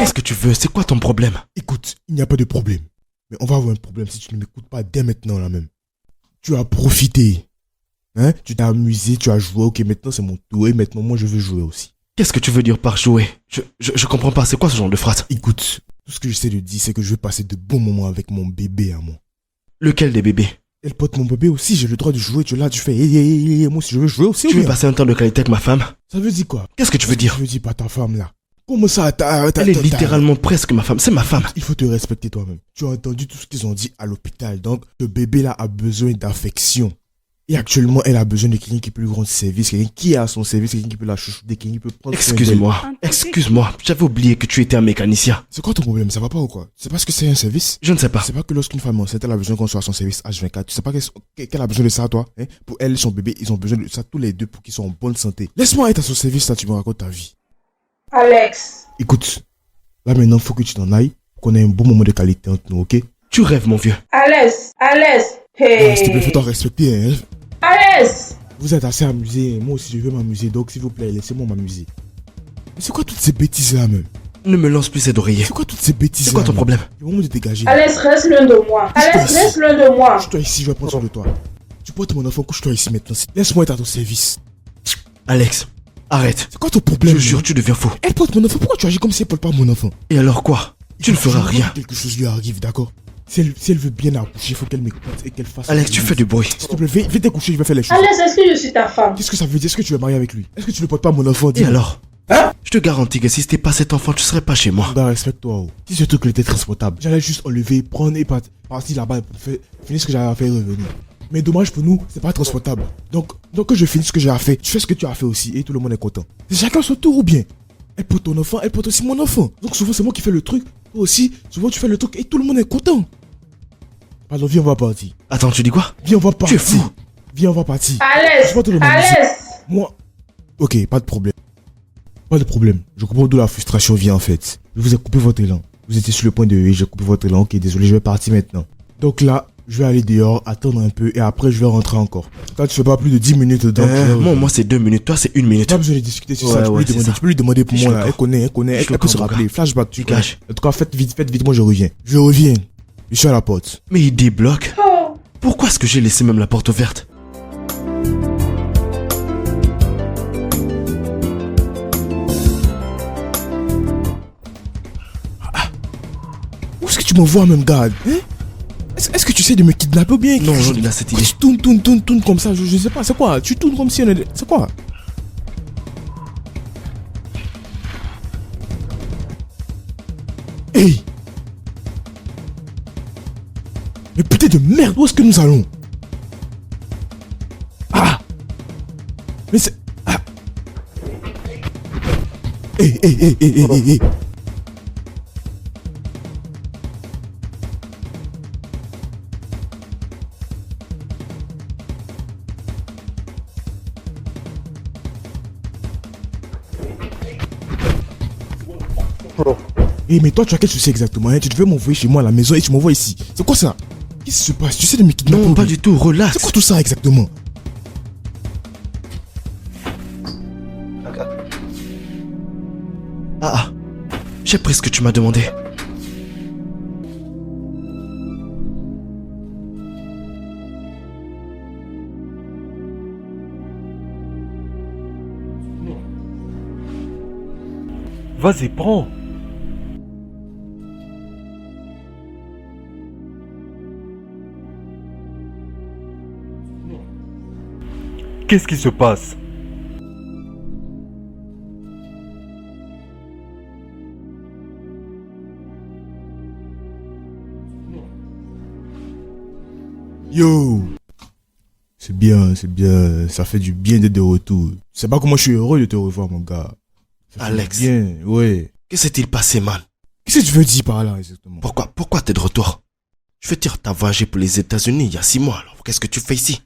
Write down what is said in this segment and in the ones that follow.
Qu'est-ce que tu veux? C'est quoi ton problème? Écoute, il n'y a pas de problème. Mais on va avoir un problème si tu ne m'écoutes pas dès maintenant là même. Tu as profité. Hein? Tu t'es amusé, tu as joué. Ok, maintenant c'est mon tour et maintenant moi je veux jouer aussi. Qu'est-ce que tu veux dire par jouer? Je comprends pas, c'est quoi ce genre de phrase? Écoute, tout ce que j'essaie de dire c'est que je veux passer de bons moments avec mon bébé à moi. Lequel des bébés? Elle porte mon bébé aussi, j'ai le droit de jouer. Tu es là, tu fais moi si je veux jouer aussi. Tu veux passer un temps de qualité avec ma femme? Ça veut dire quoi? Qu'est-ce que tu veux dire? Je veux dire pas ta femme là. Comment ça Elle est littéralement presque ma femme, c'est ma femme. Il faut te respecter toi-même. Tu as entendu tout ce qu'ils ont dit à l'hôpital. Donc, ce bébé-là a besoin d'affection. Et actuellement, elle a besoin de quelqu'un qui peut lui rendre service, quelqu'un qui est à son service, quelqu'un qui peut la chouchouter, quelqu'un qui peut prendre soin d'elle. Excuse-moi, j'avais oublié que tu étais un mécanicien. C'est quoi ton problème? Ça va pas ou quoi? C'est parce que c'est un service? Je ne sais pas. C'est pas que lorsqu'une femme enceinte, elle a besoin qu'on soit à son service H24. Tu sais pas qu'elle a besoin de ça, toi? Hein? Pour elle et son bébé, ils ont besoin de ça tous les deux pour qu'ils soient en bonne santé. Laisse-moi être à son service, là, tu me racontes ta vie. Alex. Écoute, là maintenant, faut que tu t'en ailles, qu'on ait un bon moment de qualité entre nous, ok? Tu rêves, mon vieux. Alex. Hey. S'il te plaît, faut t'en respecter, hein? Alex. Vous êtes assez amusé, moi aussi je veux m'amuser, donc s'il vous plaît, laissez-moi m'amuser. Mais c'est quoi toutes ces bêtises-là, même? Ne me lance plus ces oreillers. C'est quoi toutes ces bêtises-là? C'est quoi ton problème? Le moment de dégager. Alex, reste loin de moi. Alex, reste loin de moi. Couche-toi ici, je vais prendre soin de toi. Tu portes mon enfant, couche-toi ici maintenant. Laisse-moi être à ton service. Alex, arrête. C'est quoi ton problème? Je jure, tu deviens fou. Elle porte mon enfant, pourquoi tu agis comme si elle porte pas mon enfant? Et alors quoi? Tu ne feras rien. Quelque chose lui arrive, d'accord? Si elle veut bien accoucher, il faut qu'elle m'écoute et qu'elle fasse. Alex, tu fais du bruit. S'il te plaît, viens t'accoucher, je vais faire les choses. Alex, est-ce que je suis ta femme? Qu'est-ce que ça veut dire? Est-ce que tu es marié avec lui? Est-ce que tu ne portes pas mon enfant? Et alors? Hein? Je te garantis que si c'était pas cet enfant, tu serais pas chez moi. Bah, respecte-toi, oh. Si ce truc était transportable, j'allais juste enlever, prendre et partir là-bas pour finir ce que j'avais à faire et revenir. Mais dommage pour nous, c'est pas transportable. Donc que je finisse ce que j'ai à faire, tu fais ce que tu as fait aussi et tout le monde est content. C'est chacun son tour ou bien? Elle porte ton enfant, elle porte aussi mon enfant. Donc souvent c'est moi qui fais le truc, toi aussi, souvent tu fais le truc et tout le monde est content. Pardon, viens, on va partir. Attends, tu dis quoi? Viens, on va partir. Tu es fou. Viens, on va partir. Alex. Moi. Ok, pas de problème. Pas de problème. Je comprends d'où la frustration vient en fait. Je vous ai coupé votre élan. Vous étiez sur le point de j'ai coupé votre élan. Ok, désolé, je vais partir maintenant. Donc là, je vais aller dehors, attendre un peu et après je vais rentrer encore. Toi, tu fais pas plus de 10 minutes donc. Moi c'est 2 minutes, toi c'est 1 minute. Pas besoin de discuter sur ça. Tu peux lui demander pour moi là. Elle connaît. Elle peut se rappeler. Flashback, tu caches. En tout cas, faites vite, moi je reviens. Je reviens. Je suis à la porte. Mais il débloque. Pourquoi est-ce que j'ai laissé même la porte ouverte? Où est-ce que tu m'envoies même, gars? Hein? Est-ce que tu sais de me kidnapper ou bien? Non, il a cette idée. Tu tournes comme ça, je sais pas, c'est quoi? Tu tournes comme si on est... C'est quoi? Hey! Mais putain de merde, où est-ce que nous allons? Ah! Mais c'est... Ah! Hey! Mais toi tu as quel souci exactement hein? Tu devais m'envoyer chez moi à la maison et tu m'envoies ici. C'est quoi ça? Qu'est-ce qui se passe? Tu sais de me kidnapper? Non, pas du tout, relax. C'est quoi tout ça exactement? J'ai pris ce que tu m'as demandé. Vas-y, prends. Qu'est-ce qui se passe? Yo! C'est bien, ça fait du bien d'être de retour. Je sais pas comment je suis heureux de te revoir, mon gars. Alex. Bien, ouais. Que s'est-il passé, man? Qu'est-ce que tu veux dire par là, exactement? Pourquoi t'es de retour? Je veux dire, t'as voyagé pour les États-Unis il y a 6 mois, alors qu'est-ce que tu fais ici?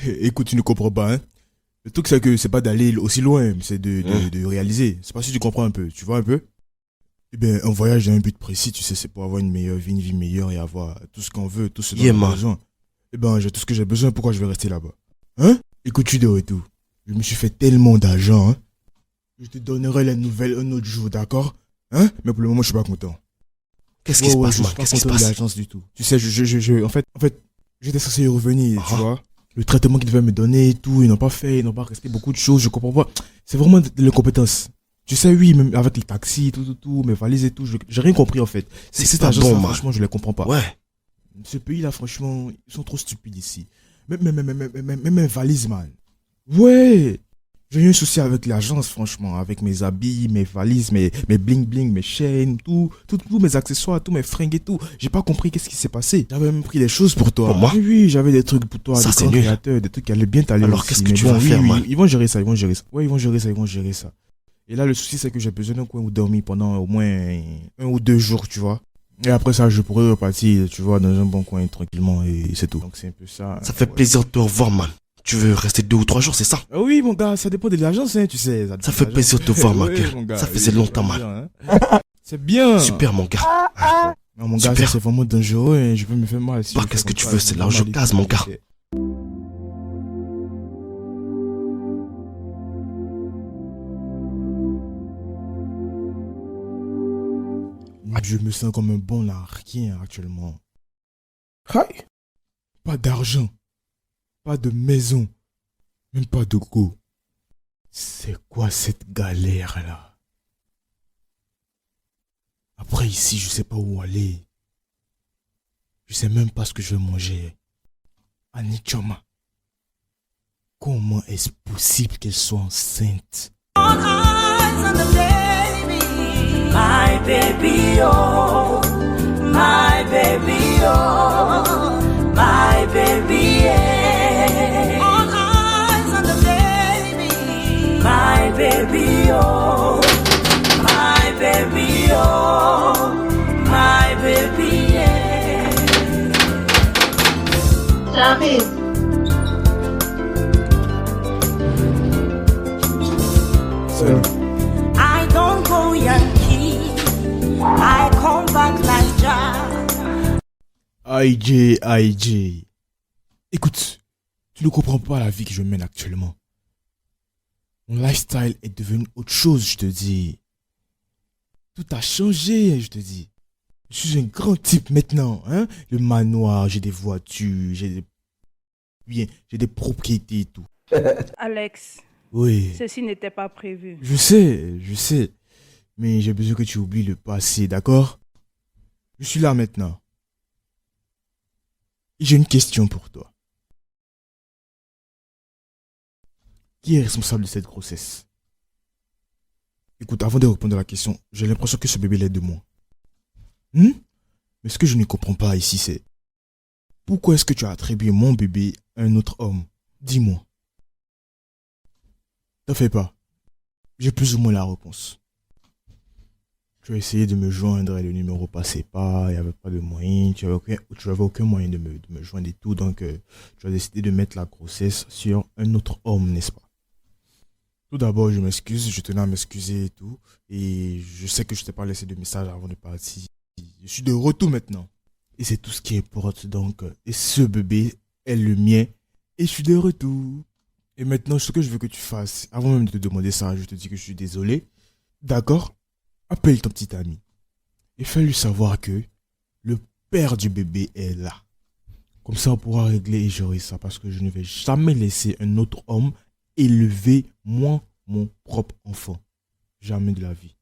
Écoute, tu ne comprends pas, hein. Le truc, c'est que c'est pas d'aller aussi loin, c'est de réaliser. C'est pas si tu comprends un peu, tu vois un peu? Eh bien, un voyage a un but précis, tu sais, c'est pour avoir une meilleure vie, une vie meilleure et avoir tout ce qu'on veut, tout ce dont on a besoin. Eh ben, j'ai tout ce que j'ai besoin, pourquoi je vais rester là-bas? Hein? Écoute, je suis de retour. Je me suis fait tellement d'argent, hein. Je te donnerai les nouvelles un autre jour, d'accord? Hein? Mais pour le moment, je suis pas content. Qu'est-ce qui se passe, je man? suis pas Qu'est-ce qui se content de passe? l'agence du tout. Tu sais, en fait, j'étais censé y revenir, tu Ah. vois. Le traitement qu'ils devaient me donner et tout, ils n'ont pas fait, ils n'ont pas respecté beaucoup de choses, je comprends pas. C'est vraiment de l'incompétence. Tu sais, oui, même avec les taxis, tout, mes valises et tout, j'ai rien compris en fait. C'est Cette pas agence, bon, là, man. franchement, je les comprends pas. Ouais. Ce pays-là, franchement, ils sont trop stupides ici. Même mes valises, man. Ouais. J'ai eu un souci avec l'agence, franchement, avec mes habits, mes valises, mes bling-bling, mes chaînes, tous mes accessoires, tous mes fringues et tout. J'ai pas compris qu'est-ce qui s'est passé. J'avais même pris des choses pour toi. Pour moi? Oui, j'avais des trucs pour toi, Ça, des c'est grands nul. créateurs, des trucs qui allaient bien t'aller Alors, aussi. qu'est-ce que Mais tu bon, vas oui, faire, oui, man? ils vont gérer ça. Ouais, ils vont gérer ça. Et là, le souci, c'est que j'ai besoin d'un coin où dormir pendant au moins 1 ou 2 jours, tu vois. Et après ça, je pourrais repartir, tu vois, dans un bon coin tranquillement et c'est tout. Donc c'est un peu ça. Ça fait ouais. plaisir de te revoir, man. Tu veux rester 2 ou 3 jours, c'est ça? Ah oui, mon gars, ça dépend de l'agence, hein, tu sais. Ça fait plaisir de te voir, ma Ouais, gueule. mon gars, Ça faisait oui, longtemps, c'est man. bien, hein. C'est bien. Super, mon gars. Non, mon gars, Super. ça c'est vraiment dangereux et je peux me faire mal. Si Bah, je qu'est-ce fais que comme tu ça, veux, je c'est me là où fais je mal et case, tout, mon gars. ok. Je me sens comme un bon larquin actuellement. Hi. Pas d'argent, pas de maison, même pas de go. C'est quoi cette galère là? Après ici, je sais pas où aller. Je sais même pas ce que je vais manger. Annie Choma, comment est-ce possible qu'elle soit enceinte? My baby, oh, my baby, oh, my baby, yeah. All eyes on the baby, my baby, oh, my baby, oh, my baby, yeah. J'arrive. Salut. I don't go Yankee, I come back Niger. IJ. Écoute, tu ne comprends pas la vie que je mène actuellement. Mon lifestyle est devenu autre chose, je te dis. Tout a changé, je te dis. Je suis un grand type maintenant, hein. Le manoir, j'ai des voitures, j'ai des biens, j'ai des propriétés et tout. Alex, Oui, ceci n'était pas prévu. je sais. Mais j'ai besoin que tu oublies le passé, d'accord? Je suis là maintenant. Et j'ai une question pour toi. Qui est responsable de cette grossesse? Écoute, avant de répondre à la question, j'ai l'impression que ce bébé l'est de moi. Mais ce que je ne comprends pas ici, c'est... Pourquoi est-ce que tu as attribué mon bébé à un autre homme? Dis-moi. T'en fais pas. J'ai plus ou moins la réponse. Tu as essayé de me joindre et le numéro passait pas, il n'y avait pas de moyen, tu avais aucun moyen de me joindre et tout, donc tu as décidé de mettre la grossesse sur un autre homme, n'est-ce pas? Tout d'abord, je m'excuse, je tenais à m'excuser et tout, et je sais que je t'ai pas laissé de message avant de partir. Je suis de retour maintenant. Et c'est tout ce qui importe donc, et ce bébé est le mien, et je suis de retour. Et maintenant, ce que je veux que tu fasses, avant même de te demander ça, je te dis que je suis désolé, d'accord? Appelle ton petit ami et fais-lui savoir que le père du bébé est là. Comme ça, on pourra régler et gérer ça parce que je ne vais jamais laisser un autre homme élever moi, mon propre enfant. Jamais de la vie.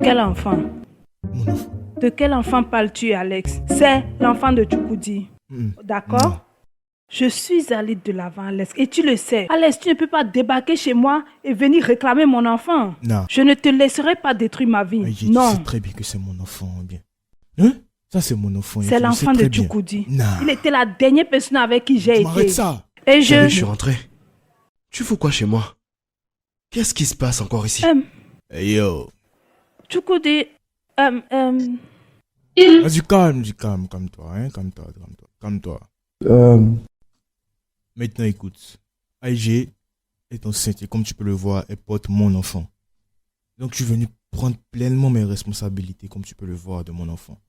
Quel enfant? Mon enfant. De quel enfant parles-tu, Alex? C'est l'enfant de Tchoukoudi. D'accord? Non. Je suis allée de l'avant, Alex, et tu le sais. Alex, tu ne peux pas débarquer chez moi et venir réclamer mon enfant. Non. Je ne te laisserai pas détruire ma vie. Tu Non. sais très bien que c'est mon enfant, bien. Hein? Ça, c'est mon enfant. et C'est tu le l'enfant sais de très bien. Tchoukoudi. Non. Il était la dernière personne avec qui j'ai Tu m'arrêtes été. ça. Et Salut, je je... suis rentré. Tu fous quoi chez moi? Qu'est-ce qui se passe encore ici? Hey yo. Tchoukoudi... Il. Vas-y, calme-toi, hein. Calme-toi. Maintenant, écoute. AIG est enceinte et comme tu peux le voir, elle porte mon enfant. Donc, je suis venu prendre pleinement mes responsabilités, comme tu peux le voir, de mon enfant.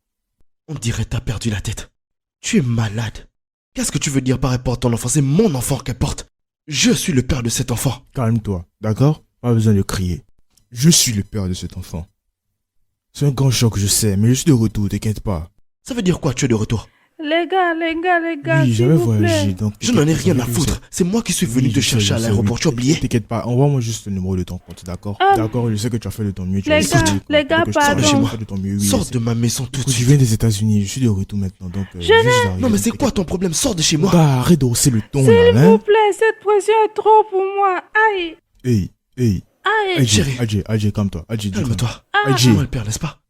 On dirait t'as perdu la tête. Tu es malade. Qu'est-ce que tu veux dire par rapport à ton enfant? C'est mon enfant qu'elle porte. Je suis le père de cet enfant. Calme-toi, d'accord? Pas besoin de crier. Je suis le père de cet enfant. C'est un grand choc, je sais, mais je suis de retour, t'inquiète pas. Ça veut dire quoi, tu es de retour? Les gars, Oui, s'il j'avais vous plaît. voyagé, donc... Je n'en ai rien à t'inquiète, foutre. C'est moi qui suis venu Oui, te je sais, chercher à je sais, l'aéroport. oui. Tu as oublié? T'inquiète pas, envoie-moi juste le numéro de ton compte, d'accord? Ah. D'accord, je sais que tu as fait de ton mieux. Tu Les as gars, essayé, les gars, donc je te pardon. sors de chez moi. De ton mieux, oui, Sors je de ma maison tout de Écoute, je suite. viens des États-Unis, je suis de retour maintenant, donc... Je juste d'arriver, Non mais c'est t'inquiète quoi pas. ton problème? Sors de chez moi. Bah, arrête de hausser le ton, S'il là, vous hein? plaît, cette pression est trop pour moi. Aïe, Hey, aïe. Adji, Chérie. Adji, calme-toi. Adji, dis calme. Calme-toi. Adji, Moi le père, n'est-ce pas?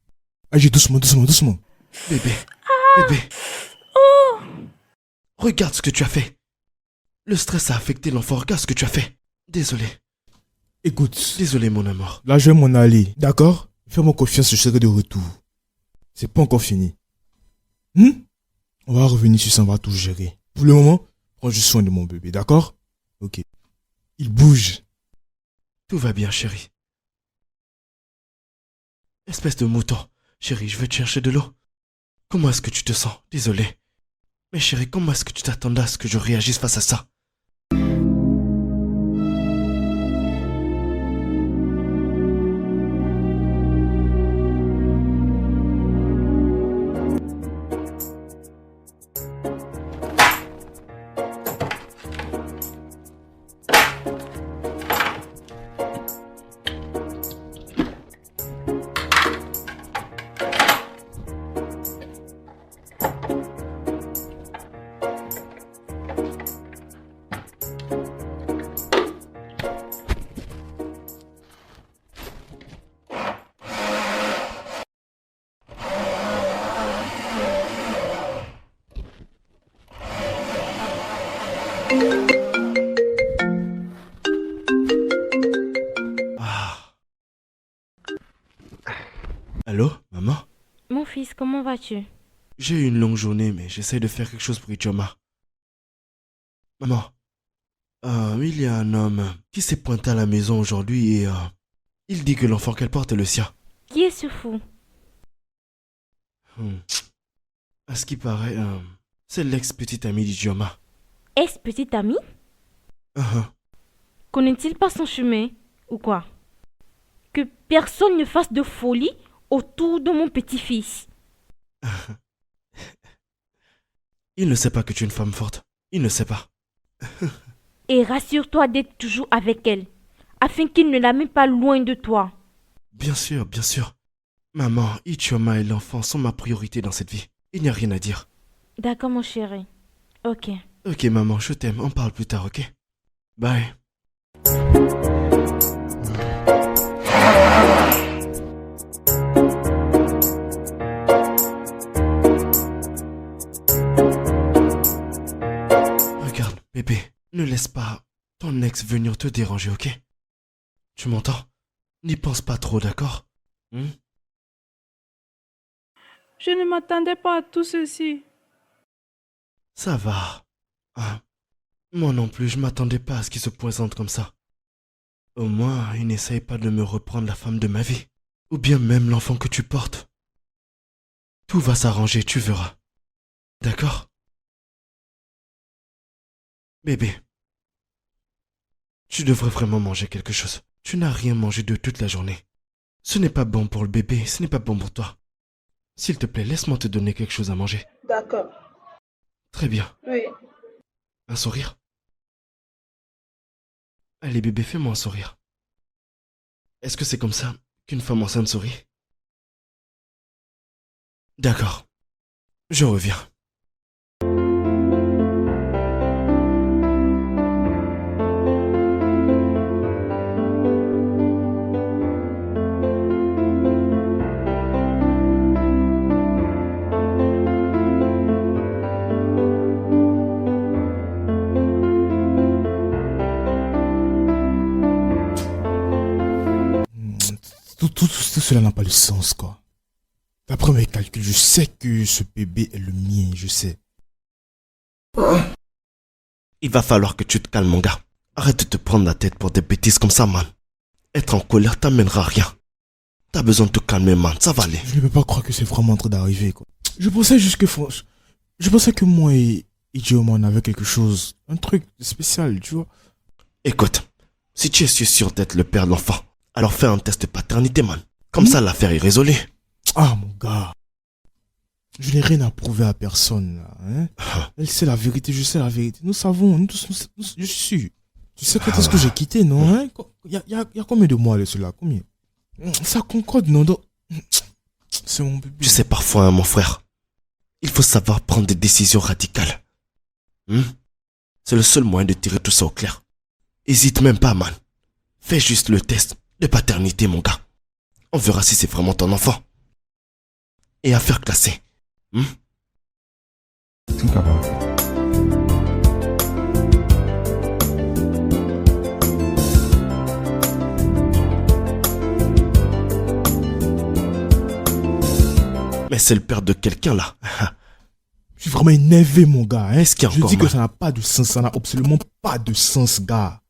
Adji, doucement. Bébé. Bébé. Regarde ce que tu as fait. Le stress a affecté l'enfant. Regarde ce que tu as fait. Désolé. Écoute, Désolé mon amour. là, je vais m'en aller, d'accord? Fais-moi confiance, je serai de retour. C'est pas encore fini. On va revenir sur ça, on va tout gérer. Pour le moment, prends juste soin de mon bébé, d'accord? Ok. Il bouge. Tout va bien chérie. Espèce de mouton. Chérie, je vais te chercher de l'eau. Comment est-ce que tu te sens? Désolé. Mais chérie, comment est-ce que tu t'attendais à ce que je réagisse face à ça? Ah. Allô, maman? Mon fils, comment vas-tu? J'ai eu une longue journée, mais j'essaie de faire quelque chose pour Ichoma. Maman, il y a un homme qui s'est pointé à la maison aujourd'hui et il dit que l'enfant qu'elle porte est le sien. Qui est ce fou? À ce qui paraît, c'est l'ex-petite amie d'Ichoma. Est-ce petit ami? Connaît-il pas son chemin? Ou quoi? Que personne ne fasse de folie autour de mon petit-fils. Il ne sait pas que tu es une femme forte. Il ne sait pas. Et rassure-toi d'être toujours avec elle, afin qu'il ne la mette pas loin de toi. Bien sûr, bien sûr. Maman, Ichoma et l'enfant sont ma priorité dans cette vie. Il n'y a rien à dire. D'accord, mon chéri. Ok. Ok, maman, je t'aime. On parle plus tard, ok? Bye. Regarde, bébé, ne laisse pas ton ex venir te déranger, ok? Tu m'entends? N'y pense pas trop, d'accord? Je ne m'attendais pas à tout ceci. Ça va. Moi non plus, je m'attendais pas à ce qu'il se présente comme ça. Au moins, il n'essaye pas de me reprendre la femme de ma vie. Ou bien même l'enfant que tu portes. Tout va s'arranger, tu verras. D'accord? Bébé, tu devrais vraiment manger quelque chose. Tu n'as rien mangé de toute la journée. Ce n'est pas bon pour le bébé, ce n'est pas bon pour toi. S'il te plaît, laisse-moi te donner quelque chose à manger. D'accord. Très bien. Oui. Un sourire? Allez bébé, fais-moi un sourire. Est-ce que c'est comme ça qu'une femme enceinte sourit? D'accord. Je reviens. Tout cela n'a pas de sens, quoi. D'après mes calculs, je sais que ce bébé est le mien, je sais. Il va falloir que tu te calmes, mon gars. Arrête de te prendre la tête pour des bêtises comme ça, man. Être en colère t'amènera à rien. T'as besoin de te calmer, man. Ça va aller. Je ne peux pas croire que c'est vraiment en train d'arriver, quoi. Je pensais juste que je pensais que moi et Joe, on avait quelque chose, un truc spécial, tu vois. Écoute, si tu es sûr d'être le père de l'enfant, alors fais un test de paternité, man. Comme ça, l'affaire est résolue. Ah, mon gars. Je n'ai rien à prouver à personne, là, hein. Elle sait la vérité, je sais la vérité. Nous savons, nous tous, je suis sûr. Tu sais quand est-ce que j'ai quitté, non, hein? Il y a combien de mois de cela? Combien? Ça concorde, non? C'est mon bébé. Tu sais, parfois, hein, mon frère, il faut savoir prendre des décisions radicales. C'est le seul moyen de tirer tout ça au clair. Hésite même pas, man. Fais juste le test de paternité, mon gars. On verra si c'est vraiment ton enfant. Et affaire classée. Think about it. Mais c'est le père de quelqu'un, là. Je suis vraiment énervé, mon gars, hein. Est-ce qu'il y a Je encore dis que mal? ça n'a pas de sens, ça n'a absolument pas de sens, gars.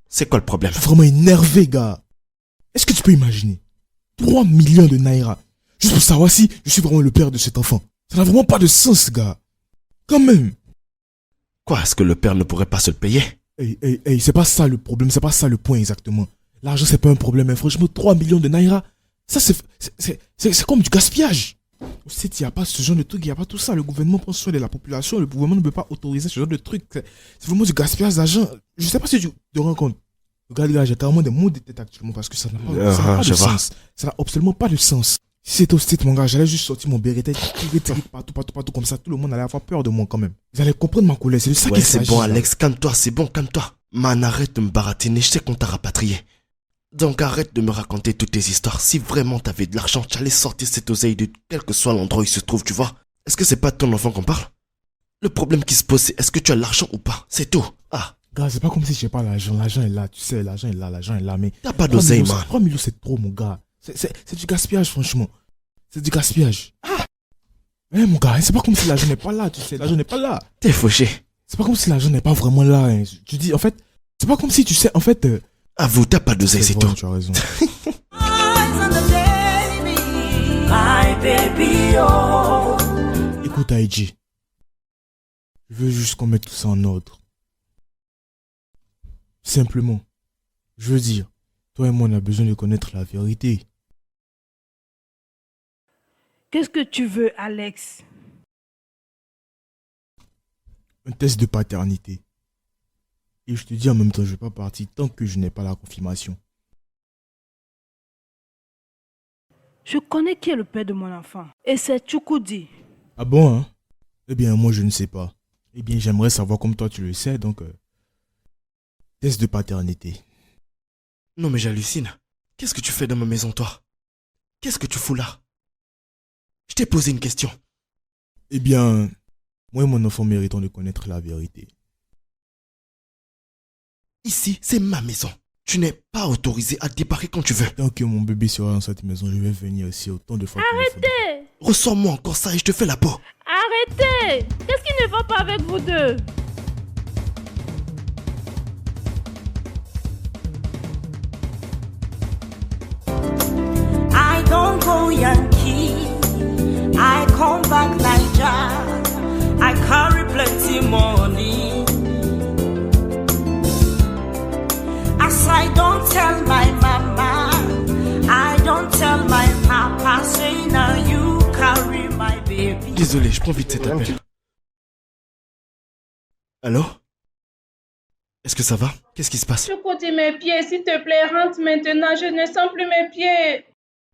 C'est quoi le problème? Je suis vraiment énervé, gars. Est-ce que tu peux imaginer 3 millions de naira juste pour savoir si je suis vraiment le père de cet enfant? Ça n'a vraiment pas de sens, gars. Quand même. Quoi, est-ce que le père ne pourrait pas se le payer? Hey, c'est pas ça le problème, c'est pas ça le point exactement. L'argent, c'est pas un problème, hein. Franchement, 3 millions de naira, ça, c'est comme du gaspillage. Au site, il n'y a pas ce genre de truc, il n'y a pas tout ça. Le gouvernement prend soin de la population, le gouvernement ne peut pas autoriser ce genre de truc. C'est vraiment du gaspillage d'argent. Je sais pas si tu te rends compte. Regarde, là, j'ai carrément des mots de tête actuellement parce que ça n'a pas de sens. Ça n'a absolument pas de sens. Si c'était au site, mon gars, j'allais juste sortir mon béret, tirer partout comme ça. Tout le monde allait avoir peur de moi quand même. Ils allaient comprendre ma colère, c'est de ça Ouais, qu'il c'est s'agit. bon, là. Alex, calme-toi, c'est bon, calme-toi. Man, arrête de me baratiner, je sais qu'on t'a rapatrié. Donc arrête de me raconter toutes tes histoires. Si vraiment t'avais de l'argent, tu allais sortir cette oseille de quel que soit l'endroit où il se trouve, tu vois. Est-ce que c'est pas de ton enfant qu'on parle? Le problème qui se pose, c'est est-ce que tu as l'argent ou pas? C'est tout. Ah, Gars, c'est pas comme si j'ai pas l'argent. L'argent est là, tu sais, l'argent est là, mais... t'as pas d'oseille, 3 man. 3 millions, c'est trop, mon gars. C'est du gaspillage, franchement. C'est du gaspillage. Mais mon gars, c'est pas comme si l'argent n'est pas là, tu sais. L'argent n'est pas là. T'es fauché. C'est pas comme si l'argent n'est pas vraiment là. Hein. Tu dis, en fait, c'est pas comme si tu sais, en fait... Avoue, t'as pas d'oseille, c'est vrai, tout. tu as raison. Eyes on the baby, my baby, oh. Écoute, Aïdji. Je veux juste qu'on mette tout ça en ordre. Simplement. Je veux dire, toi et moi, on a besoin de connaître la vérité. Qu'est-ce que tu veux, Alex? Un test de paternité. Et je te dis en même temps, je vais pas partir tant que je n'ai pas la confirmation. Je connais qui est le père de mon enfant. Et c'est Chukwudi. Ah bon, hein? Eh bien, moi, je ne sais pas. Eh bien, j'aimerais savoir comme toi, tu le sais, donc... test de paternité. Non mais j'hallucine. Qu'est-ce que tu fais dans ma maison, toi? Qu'est-ce que tu fous là? Je t'ai posé une question. Eh bien, moi et mon enfant méritons de connaître la vérité. Ici, c'est ma maison. Tu n'es pas autorisé à débarquer quand tu veux. Tant que mon bébé sera dans cette maison, je vais venir ici autant de fois qu'il le faudra. Arrêtez! Ressors-moi encore ça et je te fais la peau. Arrêtez! Qu'est-ce qui ne va pas avec vous deux? I don't go Yankee, I come back Niger. I carry plenty money. As I don't tell my mama, I don't tell my papa, say now you carry my baby. Désolé, je prends vite cet appel. Allô? Est-ce que ça va? Qu'est-ce qui se passe? Chukwudi, mes pieds, s'il te plaît, rentre maintenant. Je ne sens plus mes pieds.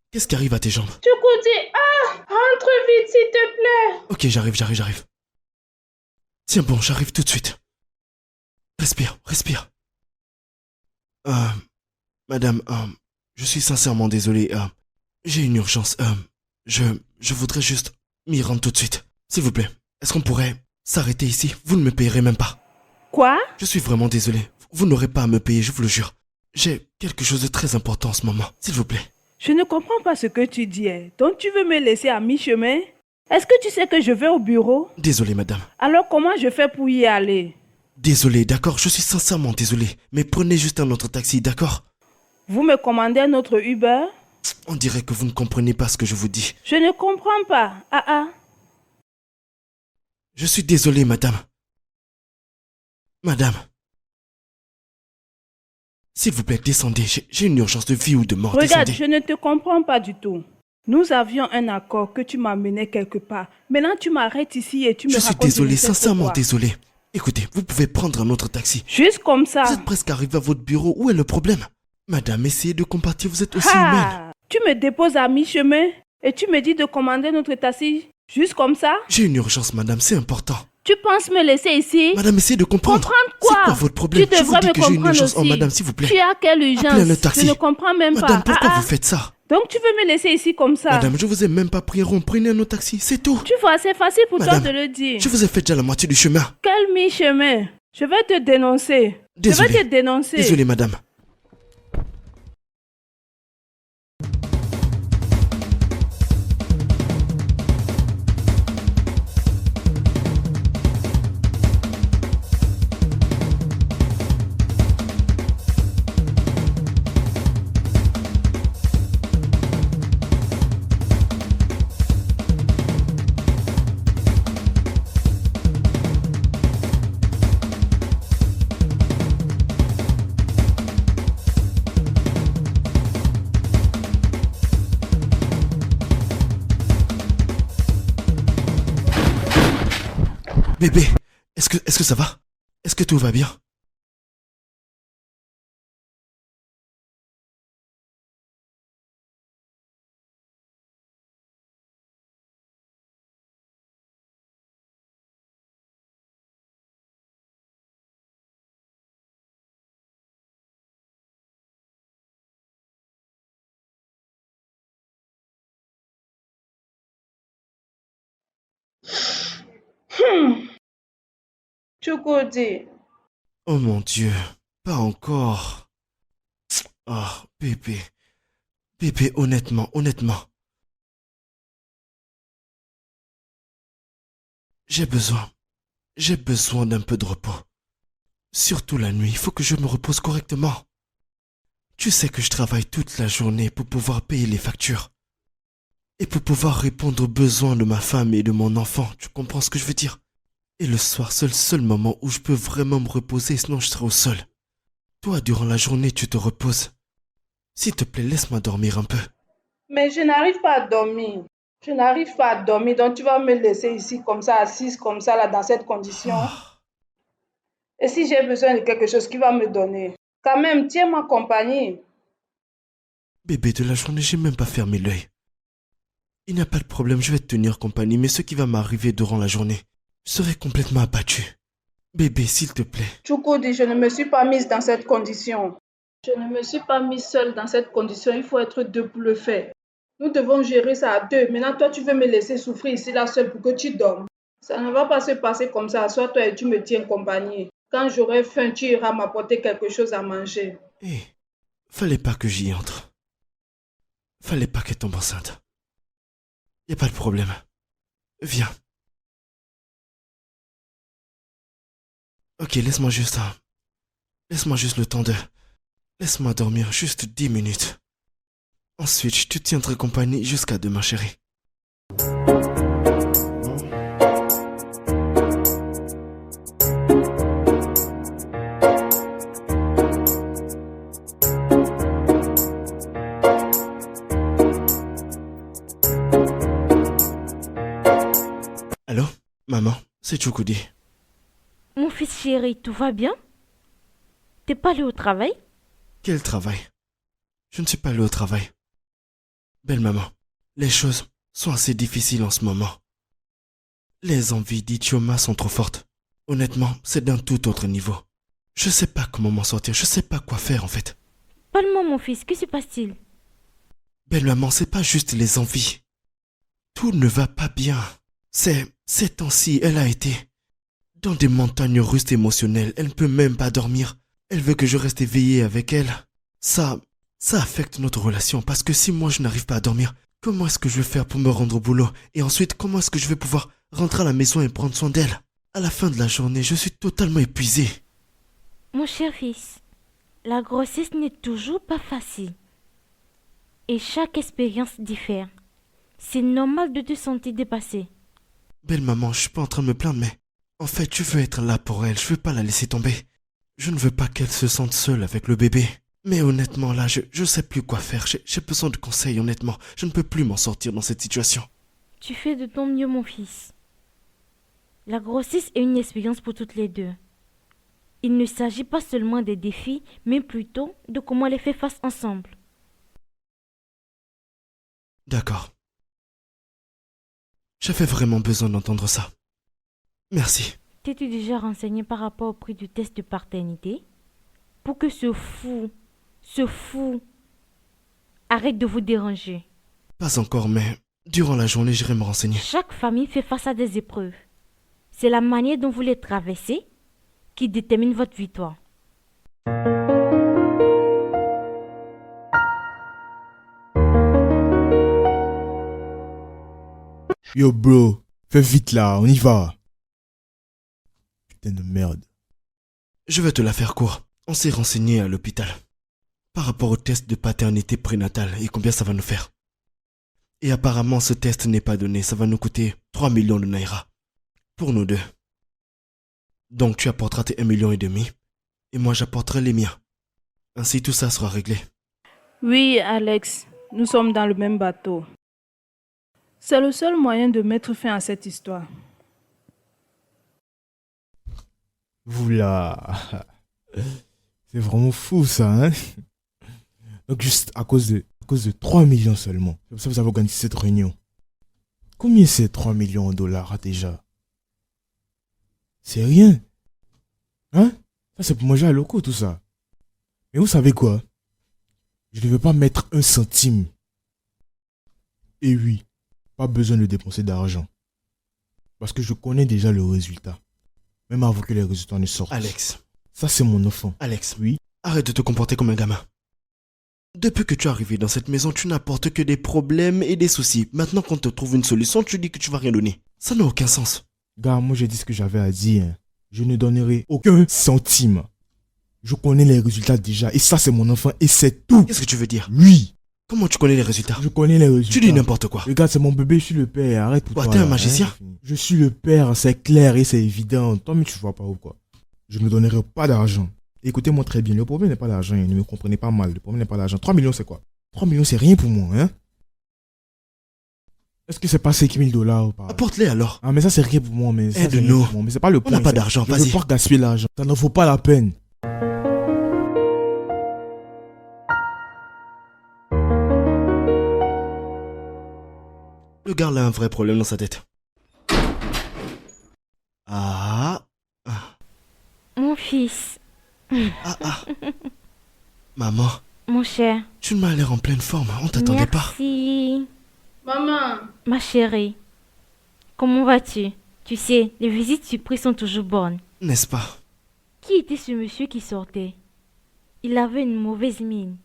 Qu'est-ce qui arrive à tes jambes? Chukwudi, rentre vite, s'il te plaît. Ok, j'arrive. Tiens bon, j'arrive tout de suite. Respire. Madame, je suis sincèrement désolé. J'ai une urgence. Je voudrais juste m'y rendre tout de suite. S'il vous plaît, est-ce qu'on pourrait s'arrêter ici? Vous ne me payerez même pas. Quoi? Je suis vraiment désolé. Vous n'aurez pas à me payer, je vous le jure. J'ai quelque chose de très important en ce moment. S'il vous plaît. Je ne comprends pas ce que tu dis. Donc tu veux me laisser à mi-chemin? Est-ce que tu sais que je vais au bureau? Désolé, madame. Alors comment je fais pour y aller? Désolé, d'accord? Je suis sincèrement désolé. Mais prenez juste un autre taxi, d'accord? Vous me commandez un autre Uber? On dirait que vous ne comprenez pas ce que je vous dis. Je ne comprends pas. Ah ah. Je suis désolé, madame. Madame. S'il vous plaît, descendez. J'ai une urgence de vie ou de mort. Regarde, Descendez. je ne te comprends pas du tout. Nous avions un accord que tu m'amenais quelque part. Maintenant, tu m'arrêtes ici et tu me Je suis racontes désolé, du n'importe sincèrement quoi. désolé. Écoutez, vous pouvez prendre un autre taxi. Juste comme ça. Vous êtes presque arrivé à votre bureau. Où est le problème? Madame, essayez de compatir. Vous êtes aussi humaine. Ah, tu me déposes à mi-chemin et tu me dis de commander notre taxi. Juste comme ça. J'ai une urgence, madame. C'est important. Tu penses me laisser ici? Madame, essayez de comprendre. Comprendre quoi? C'est quoi votre problème? Tu Je vous devrais dis me que j'ai une comprendre urgence. Oh, aussi. madame, s'il vous plaît. Tu as quelle urgence? Appelez un taxi. Je ne comprends même Madame, pas. pourquoi Ah, vous faites ça? Donc tu veux me laisser ici comme ça? Madame, je vous ai même pas pris rond. Prenez un autre taxi. C'est tout. Tu vois, c'est facile pour Madame, toi de le dire. Je vous ai fait déjà la moitié du chemin. Quel mi-chemin? Je vais te dénoncer. Désolé. Je vais te dénoncer. Désolé, madame. Bébé, est-ce que ça va? Est-ce que tout va bien? Chukudi, Oh mon Dieu, pas encore. Ah, bébé. Bébé, honnêtement. J'ai besoin d'un peu de repos. Surtout la nuit, il faut que je me repose correctement. Tu sais que je travaille toute la journée pour pouvoir payer les factures. Et pour pouvoir répondre aux besoins de ma femme et de mon enfant, tu comprends ce que je veux dire? Et le soir, c'est le seul moment où je peux vraiment me reposer, sinon je serai au sol. Toi, durant la journée, tu te reposes. S'il te plaît, laisse-moi dormir un peu. mais je n'arrive pas à dormir. Je n'arrive pas à dormir, donc tu vas me laisser ici comme ça, assise comme ça, là, dans cette condition. Ah, Et si j'ai besoin de quelque chose, qui va me donner? Quand même, tiens ma compagnie. bébé, de la journée, j'ai même pas fermé l'œil. Il n'y a pas de problème, je vais te tenir compagnie, mais ce qui va m'arriver durant la journée, je serai complètement abattu. Bébé, s'il te plaît. Chukudi, je ne me suis pas mise dans cette condition. Je ne me suis pas mise seule dans cette condition. Il faut être deux pour le faire. Nous devons gérer ça à deux. Maintenant, toi, tu veux me laisser souffrir ici, là, seule, pour que tu dormes. Ça ne va pas se passer comme ça. Assois-toi et tu me tiens compagnie. Quand j'aurai faim, tu iras m'apporter quelque chose à manger. Hé, fallait pas que j'y entre. Fallait pas qu'elle tombe enceinte. Y a pas de problème. Viens. Ok, laisse-moi juste le temps de... Laisse-moi dormir juste 10 minutes. Ensuite, je te tiendrai compagnie jusqu'à demain, chérie. Allô, maman, c'est Chukudi. Mon fils chéri, tout va bien? T'es pas allé au travail? Quel travail? Je ne suis pas allé au travail. Belle maman, les choses sont assez difficiles en ce moment. Les envies d'Ichioma sont trop fortes. Honnêtement, c'est d'un tout autre niveau. Je sais pas comment m'en sortir, je sais pas quoi faire en fait. Parle-moi mon fils, que se passe-t-il? Belle maman, c'est pas juste les envies. Tout ne va pas bien. Ces temps-ci, elle a été dans des montagnes russes émotionnelles. Elle ne peut même pas dormir. Elle veut que je reste éveillé avec elle. Ça affecte notre relation parce que si moi je n'arrive pas à dormir, comment est-ce que je vais faire pour me rendre au boulot? Et ensuite, comment est-ce que je vais pouvoir rentrer à la maison et prendre soin d'elle? À la fin de la journée, je suis totalement épuisé. Mon cher fils, la grossesse n'est toujours pas facile. Et chaque expérience diffère. C'est normal de te sentir dépassé. Belle maman, je suis pas en train de me plaindre, mais... En fait, je veux être là pour elle, je veux pas la laisser tomber. Je ne veux pas qu'elle se sente seule avec le bébé. Mais honnêtement, là, je sais plus quoi faire. J'ai besoin de conseils, honnêtement. Je ne peux plus m'en sortir dans cette situation. Tu fais de ton mieux, mon fils. La grossesse est une expérience pour toutes les deux. Il ne s'agit pas seulement des défis, mais plutôt de comment les faire face ensemble. D'accord. J'avais vraiment besoin d'entendre ça. Merci. T'es-tu déjà renseigné par rapport au prix du test de paternité? Pour que ce fou, arrête de vous déranger. Pas encore, mais durant la journée, j'irai me renseigner. Chaque famille fait face à des épreuves. C'est la manière dont vous les traversez qui détermine votre victoire. Yo bro, fais vite là, on y va. Putain de merde. Je vais te la faire court. On s'est renseigné à l'hôpital. Par rapport au test de paternité prénatale et combien ça va nous faire. Et apparemment, ce test n'est pas donné. Ça va nous coûter 3 millions de naira. Pour nous deux. Donc tu apporteras tes 1,5 million et moi j'apporterai les miens. Ainsi tout ça sera réglé. Oui, Alex, nous sommes dans le même bateau. C'est le seul moyen de mettre fin à cette histoire. Vous là. C'est vraiment fou ça, hein. Donc juste à cause de 3 millions seulement. Comme ça vous avez organisé cette réunion. Combien c'est 3 millions de dollars déjà? C'est rien. Hein? Ça c'est pour manger à locaux tout ça. Mais vous savez quoi? Je ne veux pas mettre un centime. Et oui, pas besoin de dépenser d'argent. Parce que je connais déjà le résultat. Même avant que les résultats ne sortent. Alex. Ça c'est mon enfant. Alex. Oui. Arrête de te comporter comme un gamin. Depuis que tu es arrivé dans cette maison, tu n'apportes que des problèmes et des soucis. Maintenant qu'on te trouve une solution, tu dis que tu vas rien donner. Ça n'a aucun sens. Gars, moi j'ai dit ce que j'avais à dire. Je ne donnerai aucun centime. Je connais les résultats déjà. Et ça c'est mon enfant et c'est tout. Qu'est-ce que tu veux dire? Oui. Comment tu connais les résultats? Je connais les résultats. Tu dis n'importe quoi. Regarde, c'est mon bébé, je suis le père. Arrête pour Quoi, toi. t'es un là, magicien? hein. Je suis le père, c'est clair et c'est évident. Toi, mais tu vois pas ou quoi? Je ne donnerai pas d'argent. Écoutez-moi très bien. Le problème n'est pas l'argent. Ne me comprenez pas mal. Le problème n'est pas l'argent. 3 millions, c'est quoi? 3 millions, c'est rien pour moi, hein? Est-ce que c'est pas 5 000 dollars ou pas? Apporte-les alors. Ah, mais ça, c'est rien pour moi. Mais ça, c'est rien Aide-nous. pour moi. Mais c'est pas le On point. n'a pas d'argent, Je vas-y. veux pas gaspiller l'argent. Ça n'en vaut pas la peine. Le gars a un vrai problème dans sa tête. Ah. Mon fils, Ah. Maman, mon cher, tu m'as l'air en pleine forme. On t'attendait pas. merci. Maman, Ma chérie, comment vas-tu? Tu sais, les visites surprises sont toujours bonnes. N'est-ce pas? Qui était ce monsieur qui sortait? Il avait une mauvaise mine.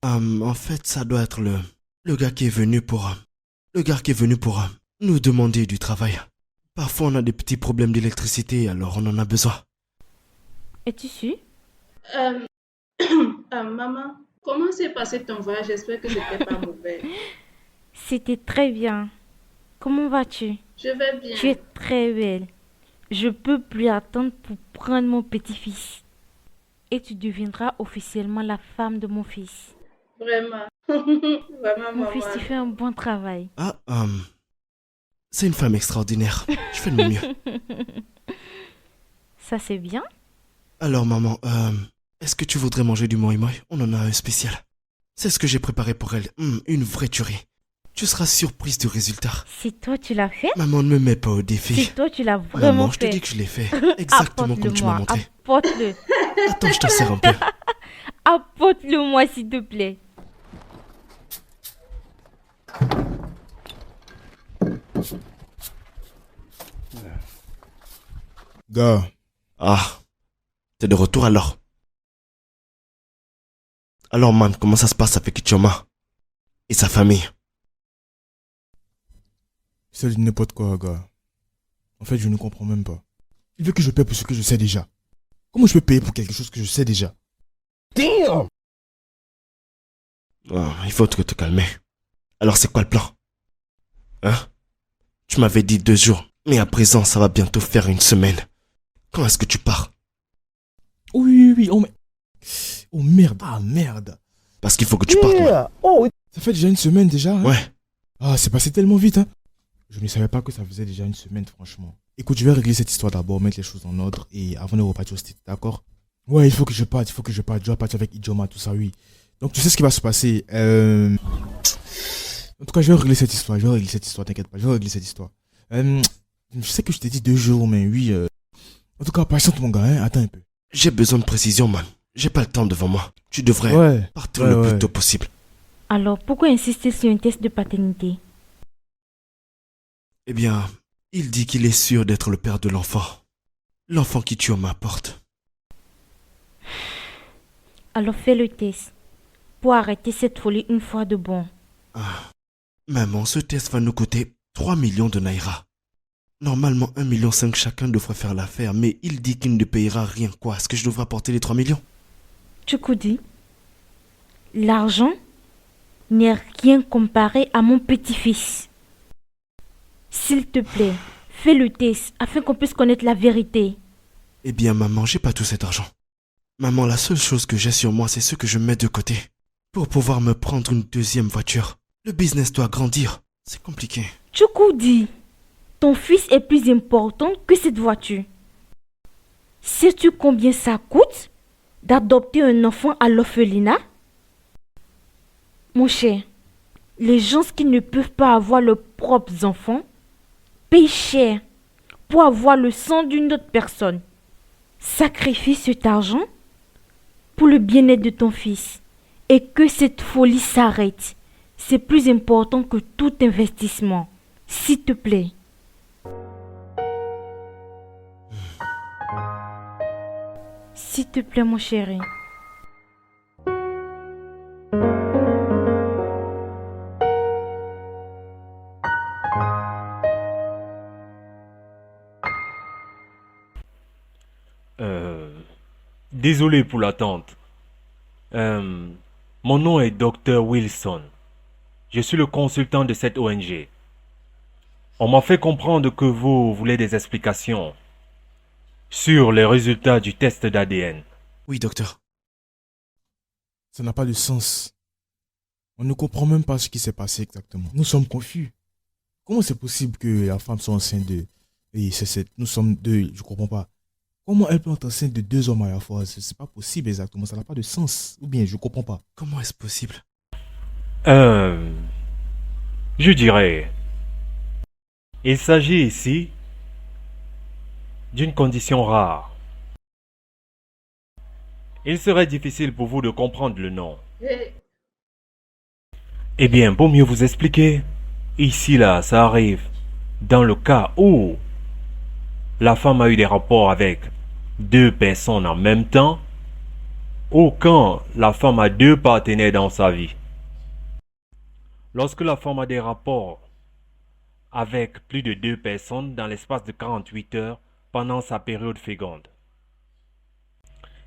En fait, ça doit être le gars qui est venu pour... Le gars qui est venu pour nous demander du travail. Parfois, on a des petits problèmes d'électricité, alors on en a besoin. Es-tu sûr? Maman, comment s'est passé ton voyage? J'espère que c'était pas mauvais. C'était très bien. Comment vas-tu? Je vais bien. Tu es très belle. Je peux plus attendre pour prendre mon petit-fils. Et tu deviendras officiellement la femme de mon fils. Vraiment. Vraiment, Mon maman. fils, tu fais un bon travail. C'est une femme extraordinaire. Je fais de mon mieux. Ça, c'est bien. Alors, maman, est-ce que tu voudrais manger du moi? On en a un spécial. C'est ce que j'ai préparé pour elle. Une vraie tuerie. Tu seras surprise du résultat. C'est toi, tu l'as fait? Maman, ne me mets pas au défi. C'est toi, tu l'as vraiment Maman, je te fait. dis que je l'ai fait. Exactement comme tu m'as Apporte-le-moi, montré. apporte-le. Attends, je t'en sers un peu. Apporte-le-moi, s'il te plaît. Gars, Ah, t'es de retour alors. Alors, man, comment ça se passe avec Ichoma et sa famille? c'est du n'importe quoi, gars. En fait, je ne comprends même pas. Il veut que je paie pour ce que je sais déjà. Comment je peux payer pour quelque chose que je sais déjà? Damn! Il faut te calmer. Alors c'est quoi le plan? Hein? Tu m'avais dit 2 jours, mais à présent ça va bientôt faire 1 semaine. Quand est-ce que tu pars? Oui. Oh merde. Ah merde. Parce qu'il faut que tu partes. Moi. Ça fait déjà 1 semaine déjà. Hein? Ouais. Ah, c'est passé tellement vite. Hein? Je ne savais pas que ça faisait déjà 1 semaine, franchement. Écoute, je vais régler cette histoire d'abord, mettre les choses en ordre et avant de repartir au States, d'accord? Ouais, il faut que je parte. Je dois partir avec Ijoma, tout ça, oui. Donc tu sais ce qui va se passer. En tout cas, je vais régler cette histoire. T'inquiète pas, je vais régler cette histoire. Je sais que je t'ai dit 2 jours, mais oui. En tout cas, patiente mon gars, hein? Attends un peu. J'ai besoin de précision, man. J'ai pas le temps devant moi. Tu devrais partir le plus tôt possible. Alors, pourquoi insister sur un test de paternité? Eh bien, il dit qu'il est sûr d'être le père de l'enfant. L'enfant qui tue à ma porte. Alors fais le test. Pour arrêter cette folie une fois de bon. Ah, maman, ce test va nous coûter 3 millions de naira. Normalement, 1,5 million chacun devrait faire l'affaire, mais il dit qu'il ne payera rien. Quoi? Est-ce que je devrais apporter les 3 millions? Tchoukoudi, l'argent n'est rien comparé à mon petit-fils. S'il te plaît, fais le test afin qu'on puisse connaître la vérité. Eh bien, maman, j'ai pas tout cet argent. Maman, la seule chose que j'ai sur moi, c'est ce que je mets de côté. Pour pouvoir me prendre une 2e voiture. Le business doit grandir. C'est compliqué. Tchoukoudi, ton fils est plus important que cette voiture. Sais-tu combien ça coûte d'adopter un enfant à l'orphelinat? Mon cher, les gens qui ne peuvent pas avoir leurs propres enfants payent cher pour avoir le sang d'une autre personne. Sacrifie cet argent pour le bien-être de ton fils et que cette folie s'arrête. C'est plus important que tout investissement. S'il te plaît. S'il te plaît, mon chéri. Désolé pour l'attente. Mon nom est Dr. Wilson. Je suis le consultant de cette ONG. On m'a fait comprendre que vous voulez des explications sur les résultats du test d'ADN. Oui, docteur. Ça n'a pas de sens. On ne comprend même pas ce qui s'est passé exactement. Nous sommes confus. Comment c'est possible que la femme soit enceinte de... Et nous sommes 2, je comprends pas. Comment elle peut être enceinte de 2 hommes à la fois? C'est pas possible exactement, ça n'a pas de sens. Ou bien, je comprends pas. Comment est-ce possible? Je dirais... Il s'agit ici d'une condition rare. Il serait difficile pour vous de comprendre le nom. Eh bien, pour mieux vous expliquer, ici là, ça arrive dans le cas où la femme a eu des rapports avec 2 personnes en même temps, ou quand la femme a 2 partenaires dans sa vie. Lorsque la femme a des rapports avec plus de 2 personnes dans l'espace de 48 heures pendant sa période féconde.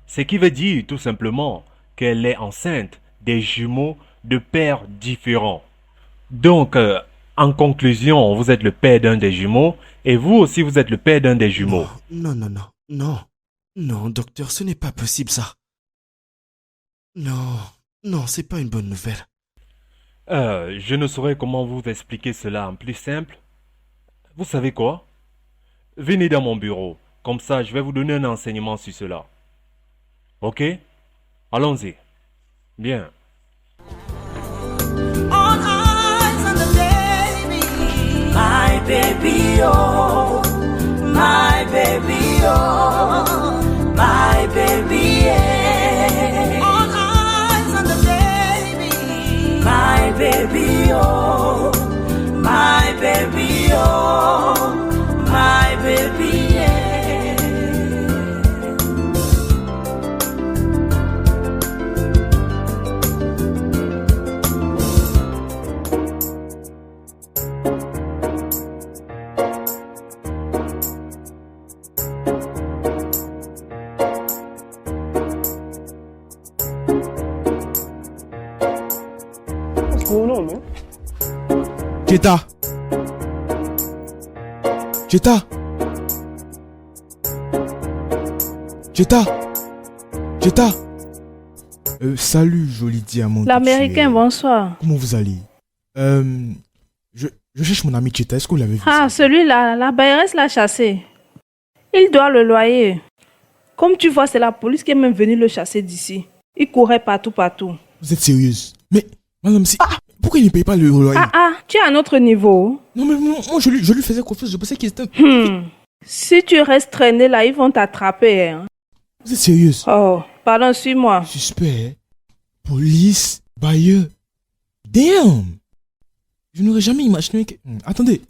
Ce qui veut dire tout simplement qu'elle est enceinte des jumeaux de pères différents. Donc, en conclusion, vous êtes le père d'un des jumeaux et vous aussi vous êtes le père d'un des jumeaux. Non, docteur, ce n'est pas possible ça. Non, c'est pas une bonne nouvelle. Je ne saurais comment vous expliquer cela en plus simple. Vous savez quoi? Venez dans mon bureau. Comme ça, je vais vous donner un enseignement sur cela. Ok? Allons-y. Bien. All eyes on the baby, my baby, oh, my baby, oh, my baby, yeah. All eyes on the baby, my baby, oh, my baby, oh, my baby, yeah. Cheta. Cheta. Cheta. Cheta. Salut, joli diamant. L'Américain, bonsoir. Comment vous allez? Je cherche mon ami Cheta. Est-ce que vous l'avez vu? Ah, celui-là, la bailleresse l'a chassé. Il doit le loyer. Comme tu vois, c'est la police qui est même venue le chasser d'ici. Il courait partout. Vous êtes sérieuse? Mais, madame, si... pourquoi il ne paye pas le loyer? Tu es à un autre niveau. Non, mais moi, je lui faisais confiance. Je pensais qu'il était... Si tu restes traîné là, ils vont t'attraper. Hein. Vous êtes sérieuse? Oh, pardon, suis-moi. Suspect, police, bailleur. Damn! Je n'aurais jamais imaginé que... Attendez.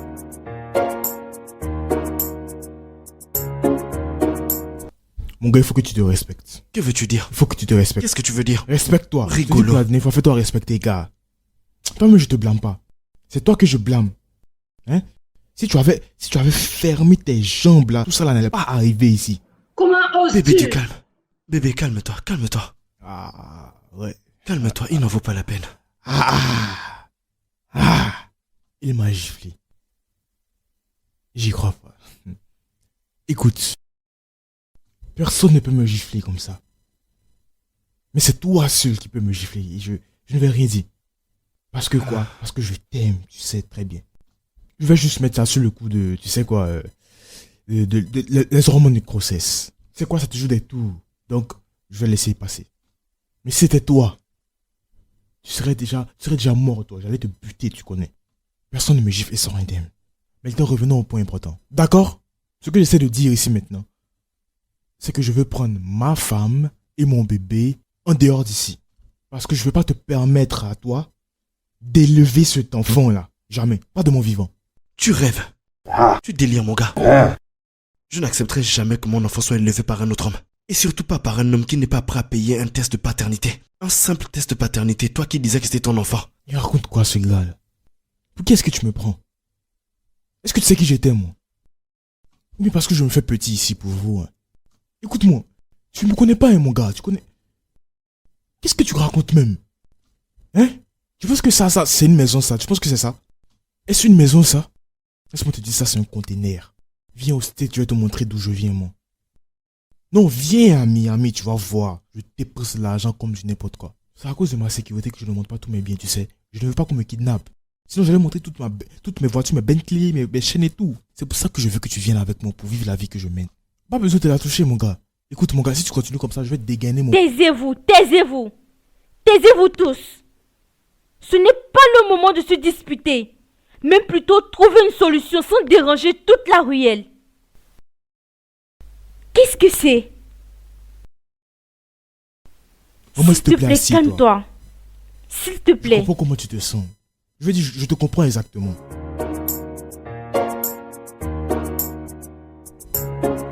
Mon gars, il faut que tu te respectes. Que veux-tu dire? Il faut que tu te respectes. Qu'est-ce que tu veux dire? Respecte-toi. Rigolo. Fais-toi respecter, gars. Toi-même, je te blâme pas. C'est toi que je blâme. Hein? Si tu avais fermé tes jambes là, tout ça là n'allait pas arriver ici. Comment oses-tu? Bébé, tu calmes. Bébé, calme-toi. Ah, ouais. Calme-toi, il n'en vaut pas la peine. Il m'a giflé. J'y crois pas. Écoute. Personne ne peut me gifler comme ça. Mais c'est toi seul qui peux me gifler. Et je ne vais rien dire. Parce que quoi? Parce que je t'aime, tu sais très bien. Je vais juste mettre ça sur le coup de, tu sais quoi, les hormones de grossesse. C'est quoi, ça te joue des tours. Donc, je vais laisser passer. Mais si c'était toi, tu serais déjà mort, toi. J'allais te buter, tu connais. Personne ne me gifle et sort indemne. Maintenant, revenons au point important. D'accord? Ce que j'essaie de dire ici maintenant, c'est que je veux prendre ma femme et mon bébé en dehors d'ici. Parce que je ne veux pas te permettre à toi d'élever cet enfant-là. Jamais. Pas de mon vivant. Tu rêves. Tu délires, mon gars. Je n'accepterai jamais que mon enfant soit élevé par un autre homme. Et surtout pas par un homme qui n'est pas prêt à payer un test de paternité. Un simple test de paternité, toi qui disais que c'était ton enfant. Il raconte quoi ce gars-là? Pour qui est-ce que tu me prends? Est-ce que tu sais qui j'étais, moi? Mais parce que je me fais petit ici pour vous. Hein. Écoute-moi. Tu me connais pas, hein, mon gars. Tu connais... Qu'est-ce que tu racontes même? Hein? Tu penses que ça, c'est une maison, ça? Tu penses que c'est ça? Est-ce une maison, ça? Laisse-moi te dire, ça, c'est un conteneur. Viens au state, je vais te montrer d'où je viens, moi. Non, viens à Miami, tu vas voir. Je dépense l'argent comme du n'importe quoi. C'est à cause de ma sécurité que je ne montre pas tous mes biens, tu sais. Je ne veux pas qu'on me kidnappe. Sinon, j'allais montrer toutes mes voitures, mes Bentley, mes chaînes et tout. C'est pour ça que je veux que tu viennes avec moi pour vivre la vie que je mène. Pas besoin de la toucher, mon gars. Écoute, mon gars, si tu continues comme ça, je vais te dégainer, mon... Taisez-vous tous. Ce n'est pas le moment de se disputer. Mais plutôt trouver une solution sans déranger toute la ruelle. Qu'est-ce que c'est? Maman, s'il te plaît, assieds-toi. calme-toi. S'il te plaît. Je comprends comment tu te sens. Je veux dire, je te comprends exactement.